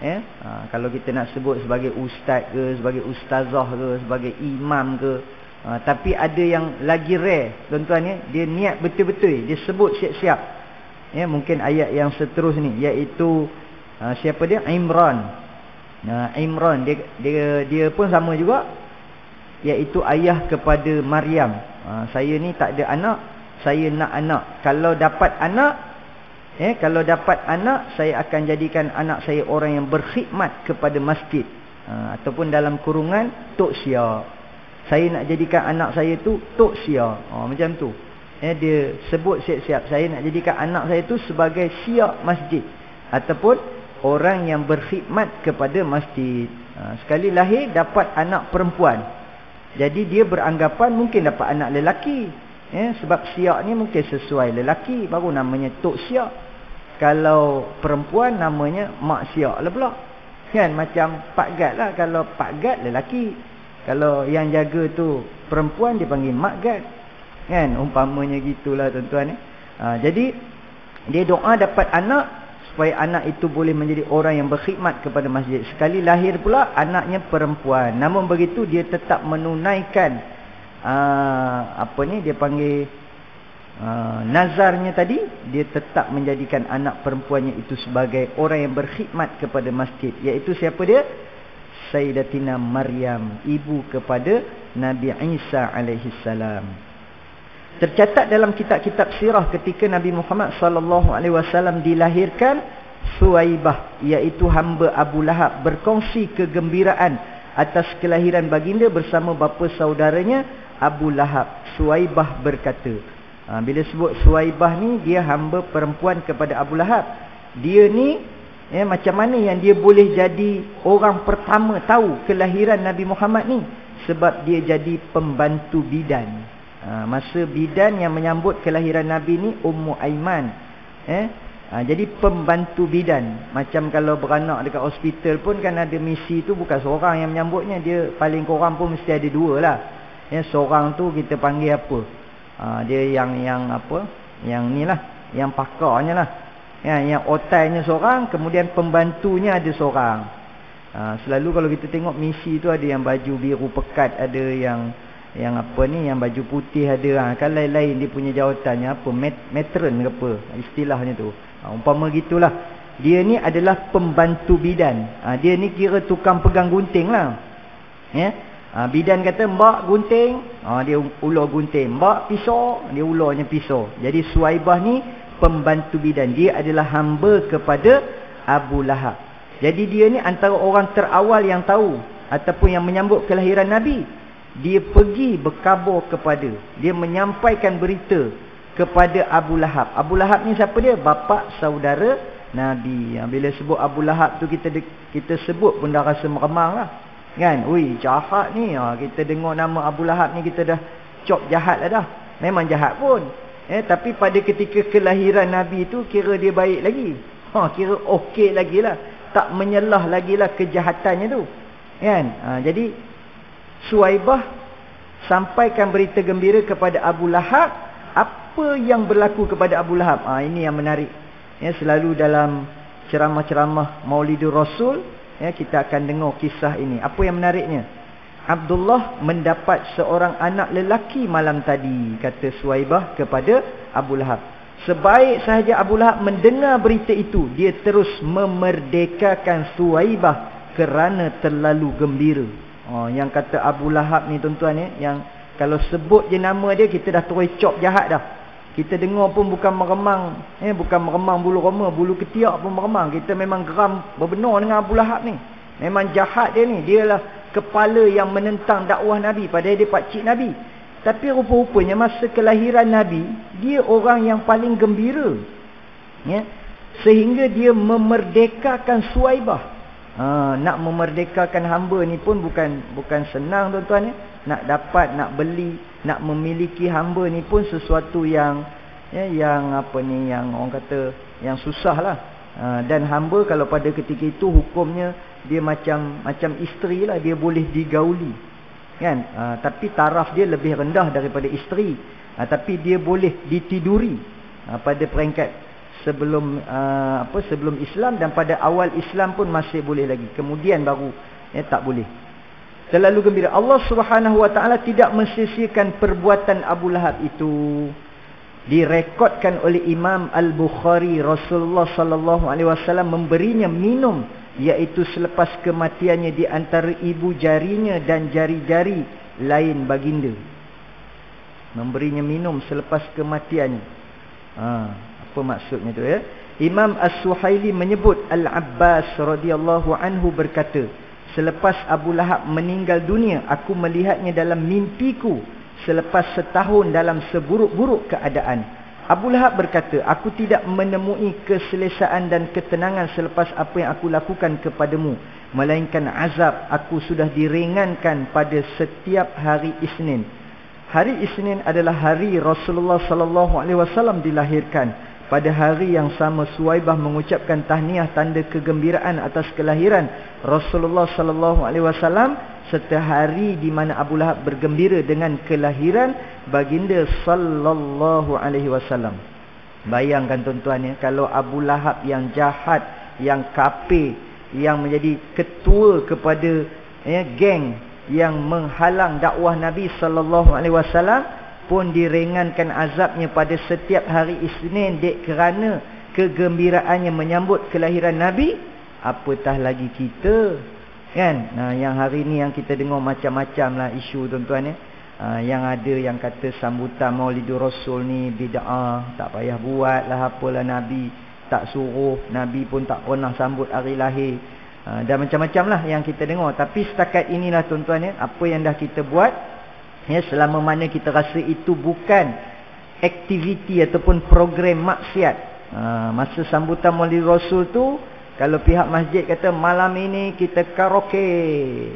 Ya, kalau kita nak sebut sebagai ustaz ke, sebagai ustazah ke, sebagai imam ke, tapi ada yang lagi rare, tuan-tuan ya, dia niat betul-betul, dia sebut siap-siap. Ya, mungkin ayat yang seterus ni, iaitu siapa dia? Imran. Imran dia pun sama juga, iaitu ayah kepada Maryam. Saya ni tak ada anak, saya nak anak. Kalau dapat anak, saya akan jadikan anak saya orang yang berkhidmat kepada masjid, ataupun dalam kurungan Tok Sia. Saya nak jadikan anak saya tu Tok Sia. Macam tu. Dia sebut siap-siap, saya nak jadikan anak saya tu sebagai Sia masjid, ataupun orang yang berkhidmat kepada masjid. Sekali lahir dapat anak perempuan, jadi dia beranggapan mungkin dapat anak lelaki. Sebab Sia ni mungkin sesuai lelaki, baru namanya Tok Sia. Kalau perempuan namanya Mak Sia lah pula. Kan macam Pak Gad lah. Kalau Pak Gad lelaki, kalau yang jaga tu perempuan, dia panggil Mak Gad. Kan umpamanya gitulah tuan-tuan. Jadi dia doa dapat anak, supaya anak itu boleh menjadi orang yang berkhidmat kepada masjid. Sekali lahir pula anaknya perempuan, namun begitu dia tetap menunaikan dia panggil nazarnya tadi. Dia tetap menjadikan anak perempuannya itu sebagai orang yang berkhidmat kepada masjid, iaitu siapa dia? Sayyidatina Maryam, ibu kepada Nabi Isa alaihi salam. Tercatat dalam kitab-kitab sirah ketika Nabi Muhammad sallallahu alaihi wasallam dilahirkan, Suwaibah, iaitu hamba Abu Lahab, berkongsi kegembiraan atas kelahiran baginda bersama bapa saudaranya Abu Lahab. Suwaibah berkata, bila sebut Suwaibah ni, dia hamba perempuan kepada Abu Lahab. Dia ni macam mana yang dia boleh jadi orang pertama tahu kelahiran Nabi Muhammad ni? Sebab dia jadi pembantu bidan. Masa bidan yang menyambut kelahiran Nabi ni Ummu Aiman. Jadi pembantu bidan. Macam kalau beranak dekat hospital pun kan ada misi tu, bukan seorang yang menyambutnya, dia paling kurang pun mesti ada dua lah. Seorang tu kita panggil apa? Dia yang apa? Yang ni lah, yang pakarnya lah. Yang otainya seorang, kemudian pembantunya ada seorang. Selalu kalau kita tengok misi tu ada yang baju biru pekat, ada yang apa ni, yang baju putih ada. Kan lain-lain dia punya jawatannya apa, matron ke apa istilahnya tu. Umpama gitulah. Dia ni adalah pembantu bidan. Dia ni kira tukang pegang gunting lah. Bidan kata, mbak gunting, dia ulur gunting. Mbak pisau, dia ulurnya pisau. Jadi Suwaibah ni pembantu bidan. Dia adalah hamba kepada Abu Lahab. Jadi dia ni antara orang terawal yang tahu ataupun yang menyambut kelahiran Nabi. Dia pergi berkhabar kepada, dia menyampaikan berita kepada Abu Lahab. Abu Lahab ni siapa dia? Bapa saudara Nabi. Bila sebut Abu Lahab tu, kita sebut pun dah rasa meremang lah. Kan? Ui, jahat ni. Kita dengar nama Abu Lahab ni, kita dah cop jahat lah dah. Memang jahat pun. Tapi pada ketika kelahiran Nabi tu, kira dia baik lagi. Kira okey lagi lah. Tak menyelah lagi lah kejahatannya tu. Kan? Jadi Suwaibah sampaikan berita gembira kepada Abu Lahab. Apa yang berlaku kepada Abu Lahab? Ini yang menarik. Selalu dalam ceramah-ceramah Maulidur Rasul, kita akan dengar kisah ini. Apa yang menariknya? Abdullah mendapat seorang anak lelaki malam tadi, kata Suwaibah kepada Abu Lahab. Sebaik sahaja Abu Lahab mendengar berita itu, dia terus memerdekakan Suwaibah kerana terlalu gembira. Yang kata Abu Lahab ni tuan-tuan, yang kalau sebut je nama dia, kita dah terus cop jahat dah. Kita dengar pun bukan meremang, bukan meremang bulu roma, bulu ketiak pun meremang. Kita memang geram berbenar dengan Abu Lahab ni. Memang jahat dia ni. Dialah kepala yang menentang dakwah Nabi, padahal dia pakcik Nabi. Tapi rupa-rupanya masa kelahiran Nabi, dia orang yang paling gembira. Sehingga dia memerdekakan Suwaibah. Nak memerdekakan hamba ni pun bukan senang tuan-tuan. Nak dapat, nak beli, nak memiliki hamba ni pun sesuatu yang yang apa ni, yang orang kata yang susah lah. Dan hamba kalau pada ketika itu hukumnya dia macam isteri lah, dia boleh digauli, kan? Tapi taraf dia lebih rendah daripada isteri. Tapi dia boleh ditiduri pada peringkat sebelum sebelum Islam, dan pada awal Islam pun masih boleh lagi. Kemudian baru tak boleh. Terlalu gembira. Allah Subhanahu Wa Taala tidak mensisihkan perbuatan Abu Lahab itu. Direkodkan oleh Imam Al-Bukhari, Rasulullah sallallahu alaihi wasallam memberinya minum, iaitu selepas kematiannya di antara ibu jarinya dan jari-jari lain baginda. Memberinya minum selepas kematiannya. Apa maksudnya tu ya? Imam As-Suhaili menyebut Al-Abbas radhiyallahu anhu berkata, selepas Abu Lahab meninggal dunia, aku melihatnya dalam mimpiku selepas setahun dalam seburuk-buruk keadaan. Abu Lahab berkata, aku tidak menemui keselesaan dan ketenangan selepas apa yang aku lakukan kepadamu, melainkan azab aku sudah diringankan pada setiap hari Isnin. Hari Isnin adalah hari Rasulullah sallallahu alaihi wasallam dilahirkan. Pada hari yang sama, Suwaibah mengucapkan tahniah tanda kegembiraan atas kelahiran Rasulullah sallallahu alaihi wasallam, serta hari di mana Abu Lahab bergembira dengan kelahiran baginda sallallahu alaihi wasallam. Bayangkan tuan-tuan ya, kalau Abu Lahab yang jahat, yang kafir, yang menjadi ketua kepada geng yang menghalang dakwah Nabi sallallahu alaihi wasallam pun diringankan azabnya pada setiap hari Isnin dek kerana kegembiraannya menyambut kelahiran Nabi, apatah lagi kita, kan? Yang hari ni yang kita dengar macam-macam lah isu tuan-tuan ya. Yang ada yang kata sambutan Maulidur Rasul ni bid'ah, tak payah buat lah, apalah Nabi tak suruh, Nabi pun tak pernah sambut hari lahir. Dan macam-macam lah yang kita dengar. Tapi setakat inilah tuan-tuan ya, apa yang dah kita buat ya, selama mana kita rasa itu bukan aktiviti ataupun program maksiat. Masa sambutan Maulid Rasul tu, kalau pihak masjid kata malam ini kita karaoke,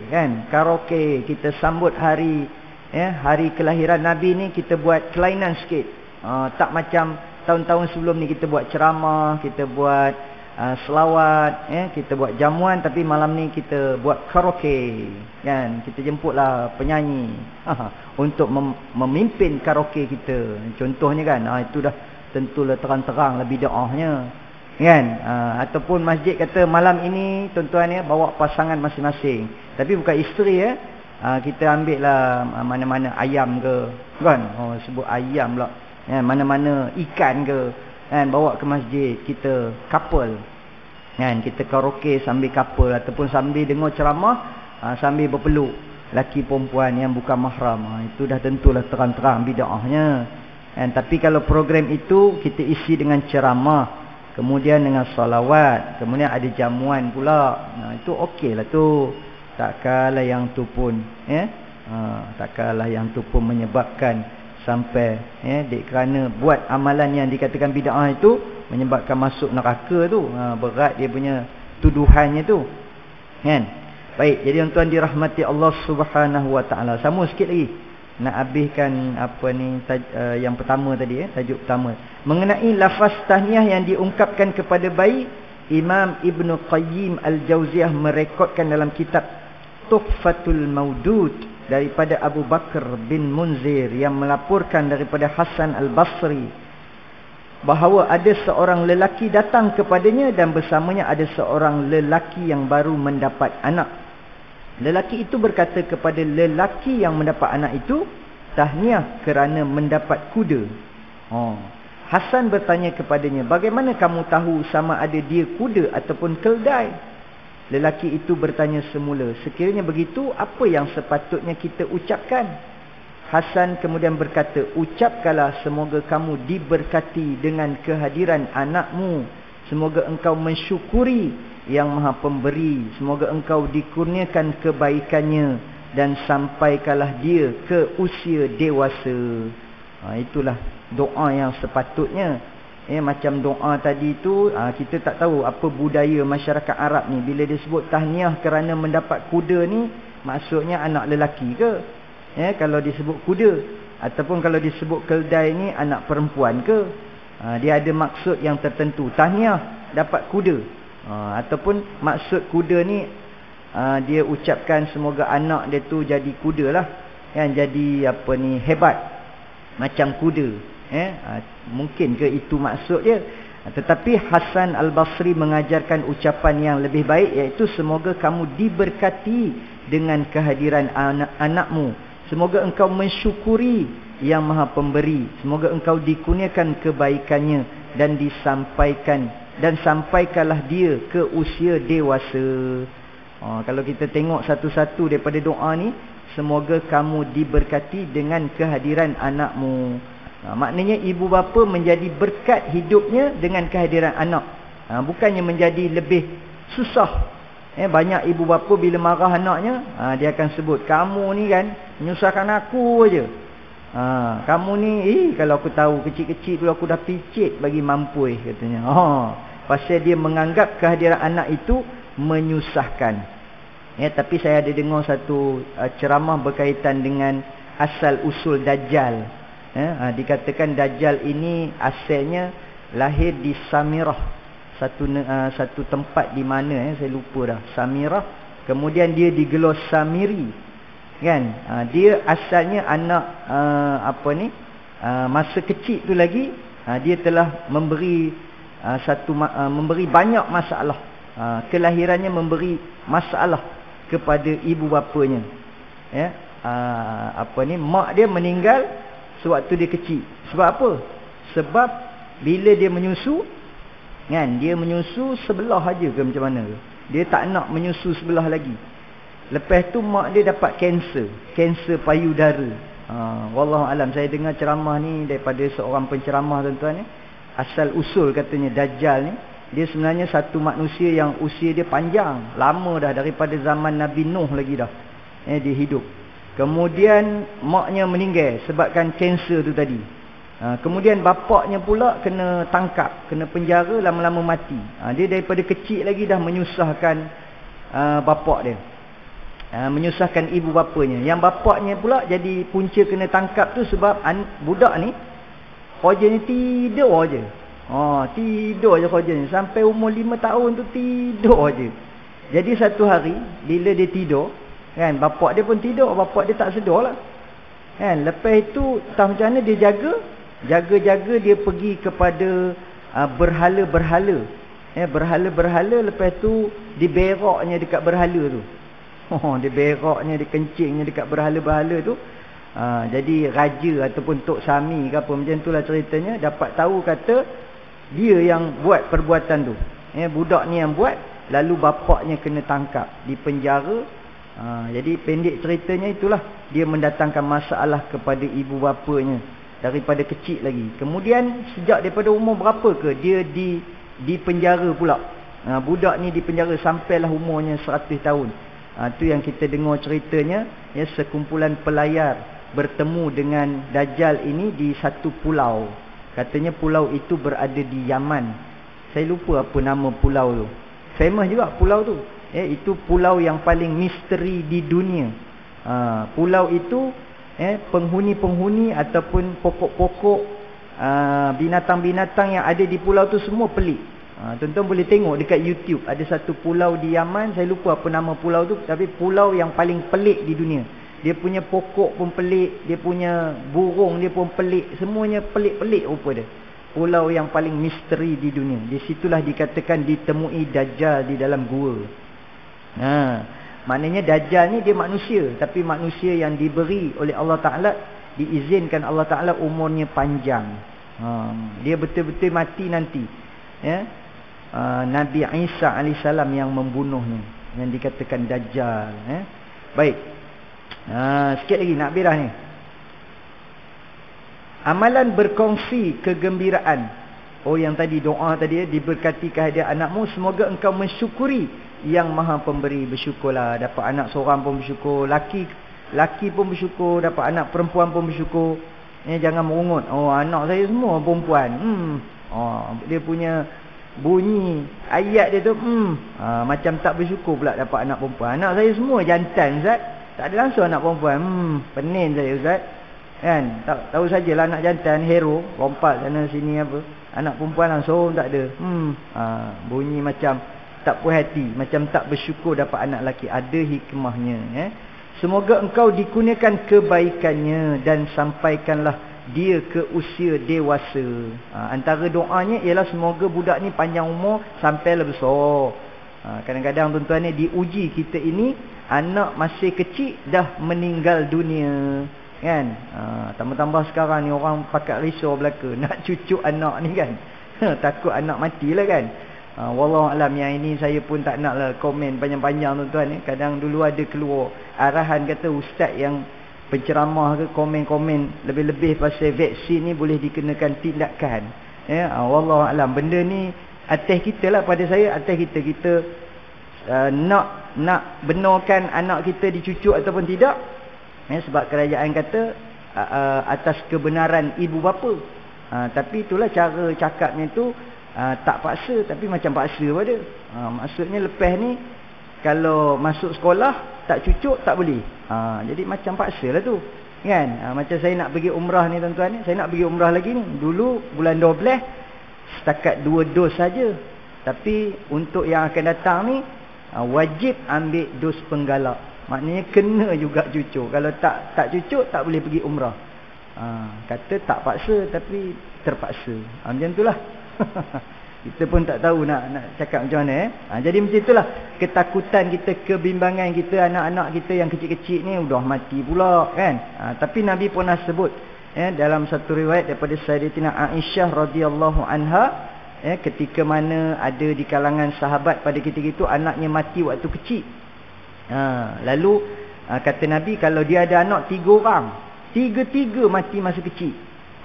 kan? Karaoke, kita sambut hari hari kelahiran Nabi ni, kita buat kelainan sikit. Tak macam tahun-tahun sebelum ni kita buat ceramah, kita buat selawat, kita buat jamuan, tapi malam ni kita buat karaoke, kan? Kita jemputlah penyanyi untuk memimpin karaoke kita. Contohnya kan, itu dah tentulah terang-terang lebih bid'ahnya, kan? Ataupun masjid kata malam ini tuan-tuan ya, bawa pasangan masing-masing, tapi bukan isteri ya. Kita ambil lah mana-mana ayam ke, kan? Sebut ayam pula, mana-mana ikan ke, kan, bawa ke masjid, kita couple, kan, kita karaoke sambil couple, ataupun sambil dengar ceramah, sambil berpeluk laki perempuan yang bukan mahram. Itu dah tentulah terang-terang bid'ahnya, kan. Tapi kalau program itu kita isi dengan ceramah, kemudian dengan salawat, kemudian ada jamuan pula, itu okey lah tu. Tak kalah yang tu pun tak kalah yang tu pun menyebabkan sampai dek kerana buat amalan yang dikatakan bid'ah itu menyebabkan masuk neraka tu. Berat dia punya tuduhannya tu, kan? Baik, jadi tuan-tuan dirahmati Allah Subhanahu Wa Taala. Sama sikit lagi nak habiskan apa ni yang pertama tadi, tajuk pertama mengenai lafaz tahniah yang diungkapkan kepada bayi. Imam Ibn Qayyim Al-Jauziyah merekodkan dalam kitab Tuhfatul Maudud daripada Abu Bakar bin Munzir yang melaporkan daripada Hasan Al-Basri bahawa ada seorang lelaki datang kepadanya dan bersamanya ada seorang lelaki yang baru mendapat anak. Lelaki itu berkata kepada lelaki yang mendapat anak itu, tahniah kerana mendapat kuda. Hasan bertanya kepadanya, bagaimana kamu tahu sama ada dia kuda ataupun keldai? Lelaki itu bertanya semula, sekiranya begitu, apa yang sepatutnya kita ucapkan? Hasan kemudian berkata, ucapkanlah semoga kamu diberkati dengan kehadiran anakmu. Semoga engkau mensyukuri yang maha pemberi. Semoga engkau dikurniakan kebaikannya dan sampaikanlah dia ke usia dewasa. Itulah doa yang sepatutnya. Macam doa tadi tu, kita tak tahu apa budaya masyarakat Arab ni. Bila dia sebut tahniah kerana mendapat kuda ni, maksudnya anak lelaki ke? Kalau disebut kuda, ataupun kalau disebut keldai ni anak perempuan ke? Dia ada maksud yang tertentu. Tahniah dapat kuda. Ataupun maksud kuda ni dia ucapkan semoga anak dia tu jadi kuda lah, kan, jadi apa ni, hebat macam kuda. Mungkin ke itu maksud dia. Tetapi Hasan Al-Basri mengajarkan ucapan yang lebih baik, iaitu semoga kamu diberkati dengan kehadiran anak-anakmu. Semoga engkau mensyukuri yang Maha Pemberi. Semoga engkau dikurniakan kebaikannya dan sampaikanlah dia ke usia dewasa. Kalau kita tengok satu-satu daripada doa ni, semoga kamu diberkati dengan kehadiran anakmu. Maknanya ibu bapa menjadi berkat hidupnya dengan kehadiran anak. Bukannya menjadi lebih susah. Banyak ibu bapa bila marah anaknya, dia akan sebut, kamu ni kan menyusahkan aku aja. Kamu ni, kalau aku tahu kecil-kecil dulu aku dah picit bagi mampus, katanya. Pasal dia menganggap kehadiran anak itu menyusahkan. Tapi saya ada dengar satu ceramah berkaitan dengan asal usul Dajjal. Dikatakan Dajjal ini asalnya lahir di Samirah, satu tempat di mana saya lupa dah, Samirah. Kemudian dia digelar Samiri, kan. Dia asalnya anak masa kecil tu lagi dia telah memberi memberi banyak masalah. Kelahirannya memberi masalah kepada ibu bapanya. Mak dia meninggal sewaktu dia kecil. Sebab apa? Sebab bila dia menyusu, kan, dia menyusu sebelah aja ke macam mana, dia tak nak menyusu sebelah lagi. Lepas tu mak dia dapat kanser payudara. Wallahu alam, saya dengar ceramah ni daripada seorang penceramah, tuan-tuan ni. Asal usul katanya Dajjal ni, dia sebenarnya satu manusia yang usia dia panjang, lama dah, daripada zaman Nabi Nuh lagi dah. Dia hidup. Kemudian maknya meninggal sebabkan kanser tu tadi. Kemudian bapaknya pula kena tangkap, kena penjara, lama-lama mati. Dia daripada kecil lagi dah menyusahkan bapak dia. Menyusahkan ibu bapanya. Yang bapaknya pula jadi punca kena tangkap tu sebab budak ni kerjanya tidur aja. Tidur aja kerjanya. Sampai umur 5 tahun tu tidur aja. Jadi satu hari bila dia tidur, kan, bapak dia pun tidur, bapak dia tak sedar lah, kan. Lepas itu entah macam mana dia jaga dia pergi kepada berhala-berhala. Berhala-berhala, lepas tu diberaknya dekat berhala tu. Diberaknya, dikencingnya dekat berhala-berhala tu. Jadi raja ataupun Tok Sami ke apa macam itulah ceritanya, dapat tahu kata dia yang buat perbuatan tu. Budak ni yang buat, lalu bapaknya kena tangkap, dipenjara. Jadi pendek ceritanya itulah, dia mendatangkan masalah kepada ibu bapanya daripada kecil lagi. Kemudian sejak daripada umur berapa ke dia dipenjara pula. Budak ni dipenjara sampailah umurnya 100 tahun. Tu yang kita dengar ceritanya, sekumpulan pelayar bertemu dengan Dajjal ini di satu pulau. Katanya pulau itu berada di Yaman. Saya lupa apa nama pulau tu. Famous juga pulau tu. Itu pulau yang paling misteri di dunia. Pulau itu penghuni-penghuni ataupun pokok-pokok, binatang-binatang yang ada di pulau tu semua pelik. Tuan-tuan boleh tengok dekat YouTube, ada satu pulau di Yaman, saya lupa apa nama pulau tu, tapi pulau yang paling pelik di dunia. Dia punya pokok pun pelik, dia punya burung dia pun pelik, semuanya pelik-pelik rupa dia. Pulau yang paling misteri di dunia. Di situlah dikatakan ditemui Dajjal di dalam gua. Maknanya Dajjal ni dia manusia, tapi manusia yang diberi oleh Allah Ta'ala, diizinkan Allah Ta'ala umurnya panjang. Dia betul-betul mati nanti. Nabi Isa AS yang membunuhnya, yang dikatakan Dajjal. Baik, sikit lagi nak birah ni. Amalan berkongsi kegembiraan. Yang tadi doa tadi, diberkati kehadiran anakmu, semoga engkau mensyukuri yang Maha Pemberi. Bersyukurlah, dapat anak seorang pun bersyukur, laki pun bersyukur, dapat anak perempuan pun bersyukur. Jangan merungut, anak saya semua perempuan. Dia punya bunyi ayat dia tu macam tak bersyukur pula dapat anak perempuan. Anak saya semua jantan, Ustaz. Tak ada langsung anak perempuan. Pening saya, Ustaz. Kan, tahu sajalah anak jantan, hero, lompat sana sini apa. Anak perempuan langsung tak ada. Bunyi macam tak puas hati, macam tak bersyukur dapat anak lelaki. Ada hikmahnya. Semoga engkau dikurniakan kebaikannya dan sampaikanlah dia ke usia dewasa. Antara doanya ialah semoga budak ni panjang umur sampai lebih besar. Kadang-kadang tuan-tuan ni diuji kita ini, anak masih kecil dah meninggal dunia. Kan? Tambah-tambah sekarang ni orang pakat risau belaka nak cucuk anak ni kan. Takut anak matilah kan. Wallahualam, yang ini saya pun tak naklah komen panjang-panjang tuan-tuan ni. Kadang dulu ada keluar arahan kata ustaz yang penceramah ke komen-komen lebih-lebih pasal vaksin ni boleh dikenakan tindakan. Wallahualam, benda ni atas kita lah, pada saya atas kita nak benarkan anak kita dicucuk ataupun tidak. Sebab kerajaan kata atas kebenaran ibu bapa. Tapi itulah cara cakapnya tu, tak paksa tapi macam paksa pada. Maksudnya lepas ni kalau masuk sekolah tak cucuk tak boleh. Jadi macam paksa lah tu kan. Macam saya nak pergi umrah ni tuan-tuan ni, saya nak pergi umrah lagi ni. Dulu bulan 12 setakat 2 dos saja. Tapi untuk yang akan datang ni wajib ambil dos penggalak. Maknanya kena juga cucuk. Kalau tak cucuk tak boleh pergi umrah. Kata tak paksa tapi terpaksa. Macam itulah. Kita pun tak tahu nak cakap macam mana. Jadi macam itulah ketakutan kita, kebimbangan kita, anak-anak kita yang kecil-kecil ni udah mati pula kan. Tapi Nabi pernah sebut dalam satu riwayat daripada Sayyidatina Aisyah radhiyallahu anha, ketika mana ada di kalangan sahabat pada ketika itu anaknya mati waktu kecil. Lalu kata Nabi, kalau dia ada anak 3 orang, 3 mati masa kecil,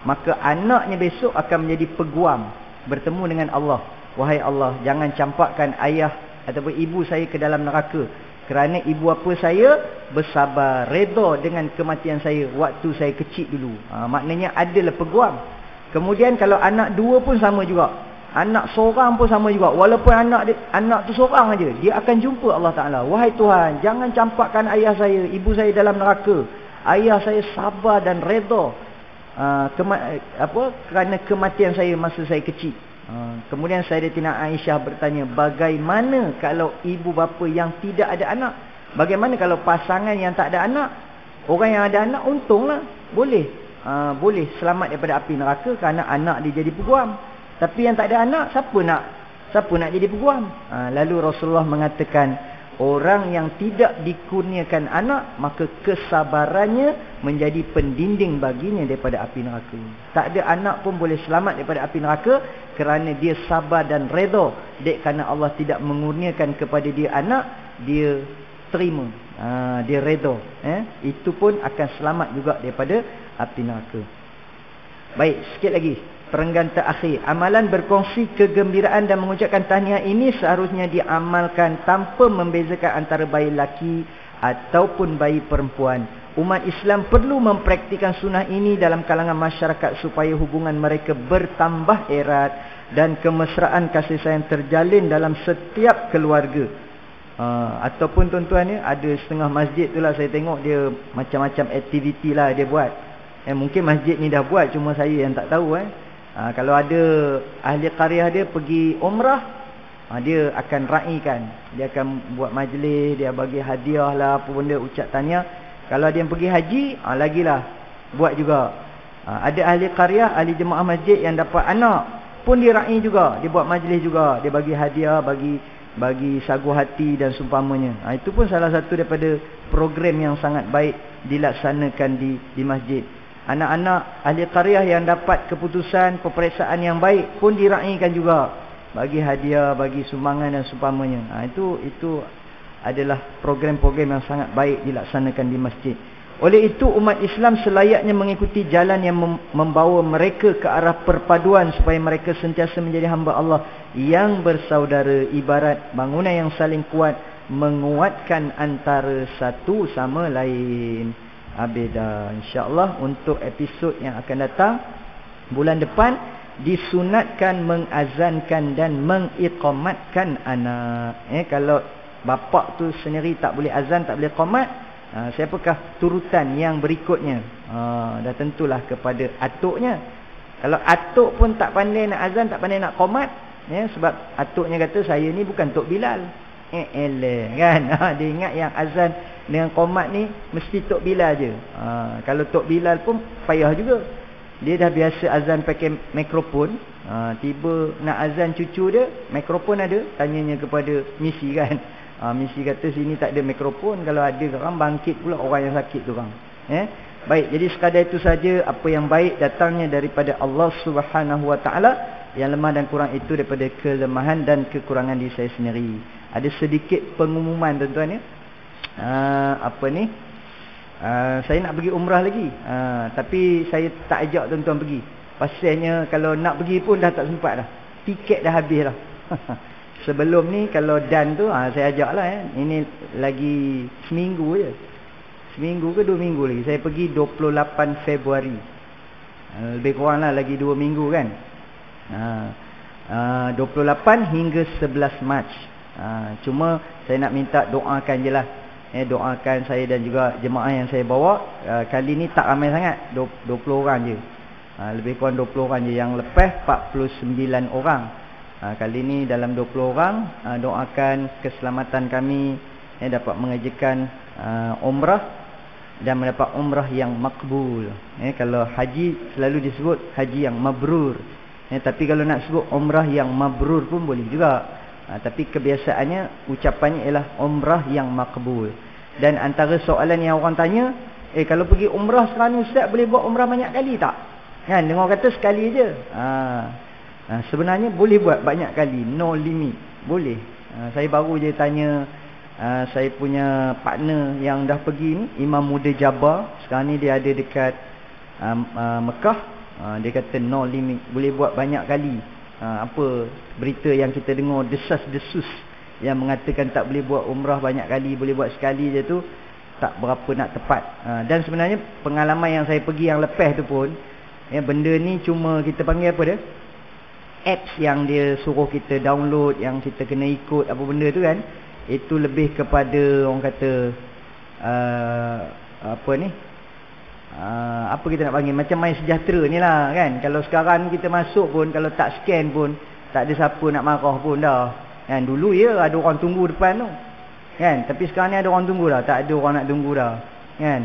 maka anaknya besok akan menjadi peguam bertemu dengan Allah. Wahai Allah, jangan campakkan ayah ataupun ibu saya ke dalam neraka, kerana ibu bapa saya bersabar, redha dengan kematian saya waktu saya kecil dulu. Maknanya adalah peguam. Kemudian kalau anak 2 pun sama juga, anak seorang pun sama juga. Walaupun anak tu seorang aja, dia akan jumpa Allah Ta'ala. Wahai Tuhan, jangan campakkan ayah saya, ibu saya dalam neraka. Ayah saya sabar dan redha kerana kematian saya masa saya kecil. Kemudian Sayyidatina Aisyah bertanya, bagaimana kalau ibu bapa yang tidak ada anak? Bagaimana kalau pasangan yang tak ada anak? Orang yang ada anak untunglah, boleh selamat daripada api neraka kerana anak dia jadi peguam. Tapi yang tak ada anak, siapa nak jadi peguam? Lalu Rasulullah mengatakan, orang yang tidak dikurniakan anak, maka kesabarannya menjadi pendinding baginya daripada api neraka. Tak ada anak pun boleh selamat daripada api neraka kerana dia sabar dan redha. Dek kerana Allah tidak mengurniakan kepada dia anak, dia terima, dia redha. Itu pun akan selamat juga daripada api neraka. Baik, sikit lagi. Perenggan terakhir, amalan berkongsi kegembiraan dan mengucapkan tahniah ini seharusnya diamalkan tanpa membezakan antara bayi lelaki ataupun bayi perempuan. Umat Islam perlu mempraktikkan sunnah ini dalam kalangan masyarakat supaya hubungan mereka bertambah erat dan kemesraan kasih sayang terjalin dalam setiap keluarga. Ataupun tuan-tuan ni, ada setengah masjid tu lah saya tengok dia macam-macam aktiviti lah dia buat. Mungkin masjid ni dah buat, cuma saya yang tak tahu. Kalau ada ahli qaryah dia pergi umrah, dia akan raikan, dia akan buat majlis, dia bagi hadiah lah, apa benda, ucap tahniah. Kalau ada yang pergi haji, lagilah buat juga. Ada ahli qaryah, ahli jemaah masjid yang dapat anak pun dia rai juga, dia buat majlis juga, dia bagi hadiah, bagi sagu hati dan seumpamanya. Itu pun salah satu daripada program yang sangat baik dilaksanakan di masjid. Anak-anak ahli qaryah yang dapat keputusan peperiksaan yang baik pun diraikan juga, bagi hadiah, bagi sumbangan dan seumpamanya. Itu adalah program-program yang sangat baik dilaksanakan di masjid. Oleh itu umat Islam selayaknya mengikuti jalan yang membawa mereka ke arah perpaduan supaya mereka sentiasa menjadi hamba Allah yang bersaudara, ibarat bangunan yang saling kuat menguatkan antara satu sama lain. Abeda, insya-Allah untuk episod yang akan datang bulan depan disunatkan mengazankan dan mengiqamatkan anak. Kalau bapa tu sendiri tak boleh azan, tak boleh qamat, siapakah turutan yang berikutnya? Dah tentulah kepada atuknya. Kalau atuk pun tak pandai nak azan, tak pandai nak qomat, ya, sebab atuknya kata saya ni bukan Tok Bilal. Kan? Dia ingat yang azan dengan qomat ni mesti Tok Bilal je. Kalau Tok Bilal pun payah juga. Dia dah biasa azan pakai mikrofon. Tiba nak azan cucu dia, mikrofon ada, tanyanya kepada misi kan. Misi kata sini tak ada mikrofon, kalau ada orang bangkit pula orang yang sakit tu orang. Baik, jadi sekadar itu saja apa yang baik datangnya daripada Allah Subhanahu Wa Taala. Yang lemah dan kurang itu daripada kelemahan dan kekurangan diri saya sendiri. Ada sedikit pengumuman tuan-tuan ya. Apa ni? Saya nak pergi umrah lagi. Tapi saya tak ajak tuan-tuan pergi. Pasalnya kalau nak pergi pun dah tak sempat dah. Tiket dah habis dah. Sebelum ni kalau Dan tu saya ajak lah ya. Ini lagi seminggu je. Seminggu ke 2 minggu lagi. Saya pergi 28 Februari. Lebih kurang lah lagi 2 minggu kan. 28 hingga 11 Mac. Cuma saya nak minta doakan je lah. Doakan saya dan juga jemaah yang saya bawa. Kali ni tak ramai sangat. 20 orang je. Lebih kurang 20 orang je. Yang lepas 49 orang. Kali ni dalam 20 orang. Doakan keselamatan kami. Dapat mengerjakan umrah. Dan mendapat umrah yang makbul. Kalau haji selalu disebut haji yang mabrur. Tapi kalau nak sebut umrah yang mabrur pun boleh juga. Tapi kebiasaannya ucapannya ialah umrah yang makbul. Dan antara soalan yang orang tanya, kalau pergi umrah sekarang ni Ustaz boleh buat umrah banyak kali tak? Kan dengar kata sekali je. Sebenarnya boleh buat banyak kali, no limit. Boleh. Saya baru je tanya saya punya partner yang dah pergi ni, Imam Muda Jabar. Sekarang ni dia ada dekat Mekah. Dia kata no limit, boleh buat banyak kali. Apa berita yang kita dengar desas-desus yang mengatakan tak boleh buat umrah banyak kali, boleh buat sekali je tu tak berapa nak tepat. Dan sebenarnya pengalaman yang saya pergi yang lepas tu pun, benda ni cuma kita panggil apa dia, apps yang dia suruh kita download, yang kita kena ikut apa benda tu kan. Itu lebih kepada orang kata apa ni, apa kita nak panggil, macam main sejahtera ni lah kan. Kalau sekarang kita masuk pun, kalau tak scan pun tak ada siapa nak marah pun dah kan. Dulu ya ada orang tunggu depan tu kan, tapi sekarang ni ada orang tunggu dah, tak ada orang nak tunggu dah kan.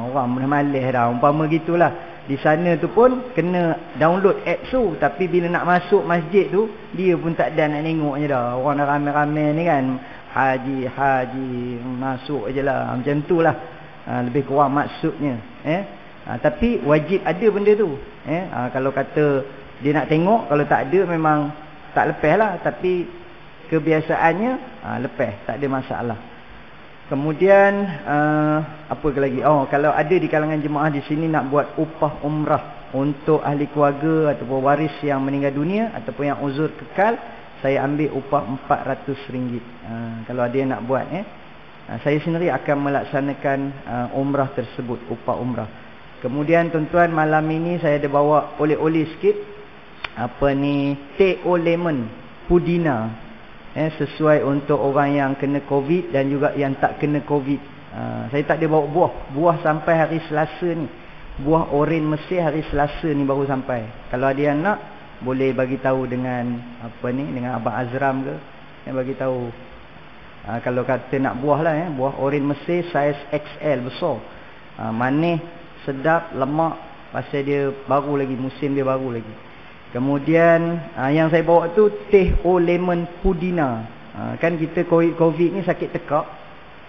Orang malas dah, umpama gitulah. Di sana tu pun kena download apps tu, tapi bila nak masuk masjid tu dia pun tak ada nak tengoknya dah. Orang dah ramai-ramai ni kan, haji masuk je lah, macam tu lah. Lebih kurang maksudnya. Tapi wajib ada benda tu. Kalau kata dia nak tengok, kalau tak ada memang tak lepas lah. Tapi kebiasaannya lepas, tak ada masalah. Kemudian apa lagi? Kalau ada di kalangan jemaah di sini nak buat upah umrah untuk ahli keluarga ataupun waris yang meninggal dunia ataupun yang uzur kekal, saya ambil upah RM400. Kalau ada yang nak buat saya sendiri akan melaksanakan umrah tersebut, upah umrah. Kemudian tuan-tuan, malam ini saya ada bawa oleh-oleh sikit. Apa ni, teh lemon pudina, sesuai untuk orang yang kena COVID dan juga yang tak kena COVID. Saya tak ada bawa buah sampai hari Selasa ni. Buah oren Mesir hari Selasa ni baru sampai. Kalau ada yang nak, boleh bagi tahu dengan apa ni, dengan Abang Azram ke, yang bagi tahu. Kalau kata nak buah lah buah oren Mesir saiz XL besar. Manis, sedap, lemak, pasal dia baru lagi, musim dia baru lagi. Kemudian yang saya bawa tu teh lemon pudina. Kan kita COVID ni sakit tekak.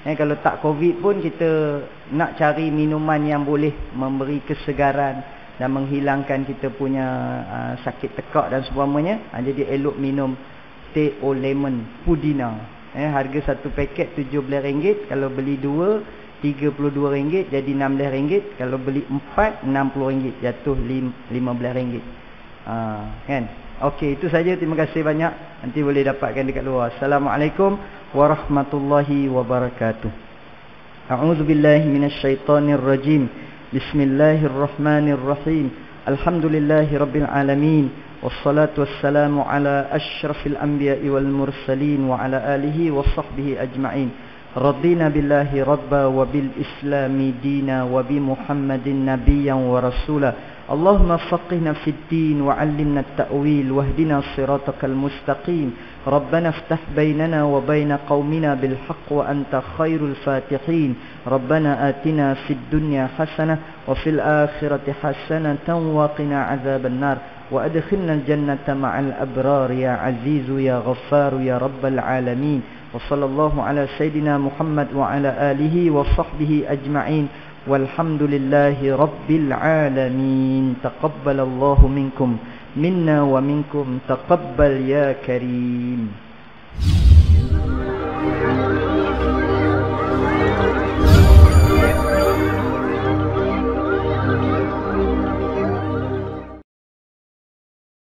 Kalau tak COVID pun kita nak cari minuman yang boleh memberi kesegaran dan menghilangkan kita punya sakit tekak dan sebagainya. Jadi elok minum teh lemon pudina. Harga satu paket RM17. Kalau beli 2 RM32, jadi RM16. Kalau beli 4 RM60, jatuh RM15. Kan? Okey, itu saja. Terima kasih banyak. Nanti boleh dapatkan dekat luar. Assalamualaikum warahmatullahi wabarakatuh. A'udzubillahi minasyaitonirrajim. Bismillahirrahmanirrahim. Alhamdulillahi rabbil alamin. Wassalatu wassalamu ala asyrafil anbiya'i wal mursalin wa ala alihi wa sahbihi ajma'in. رضينا بالله ربا وبالإسلام دينا وبمحمد نبيا ورسولا اللهم فقهنا في الدين وعلمنا التأويل واهدنا صراطك المستقيم ربنا افتح بيننا وبين قومنا بالحق وأنت خير الفاتحين ربنا آتنا في الدنيا حسنة وفي الآخرة حسنة وقنا عذاب النار وأدخلنا الجنة مع الأبرار يا عزيز يا غفار يا رب العالمين وصلى الله على سيدنا محمد وعلى آله وصحبه أجمعين والحمد لله رب العالمين تقبل الله منكم منا ومنكم تقبل يا كريم.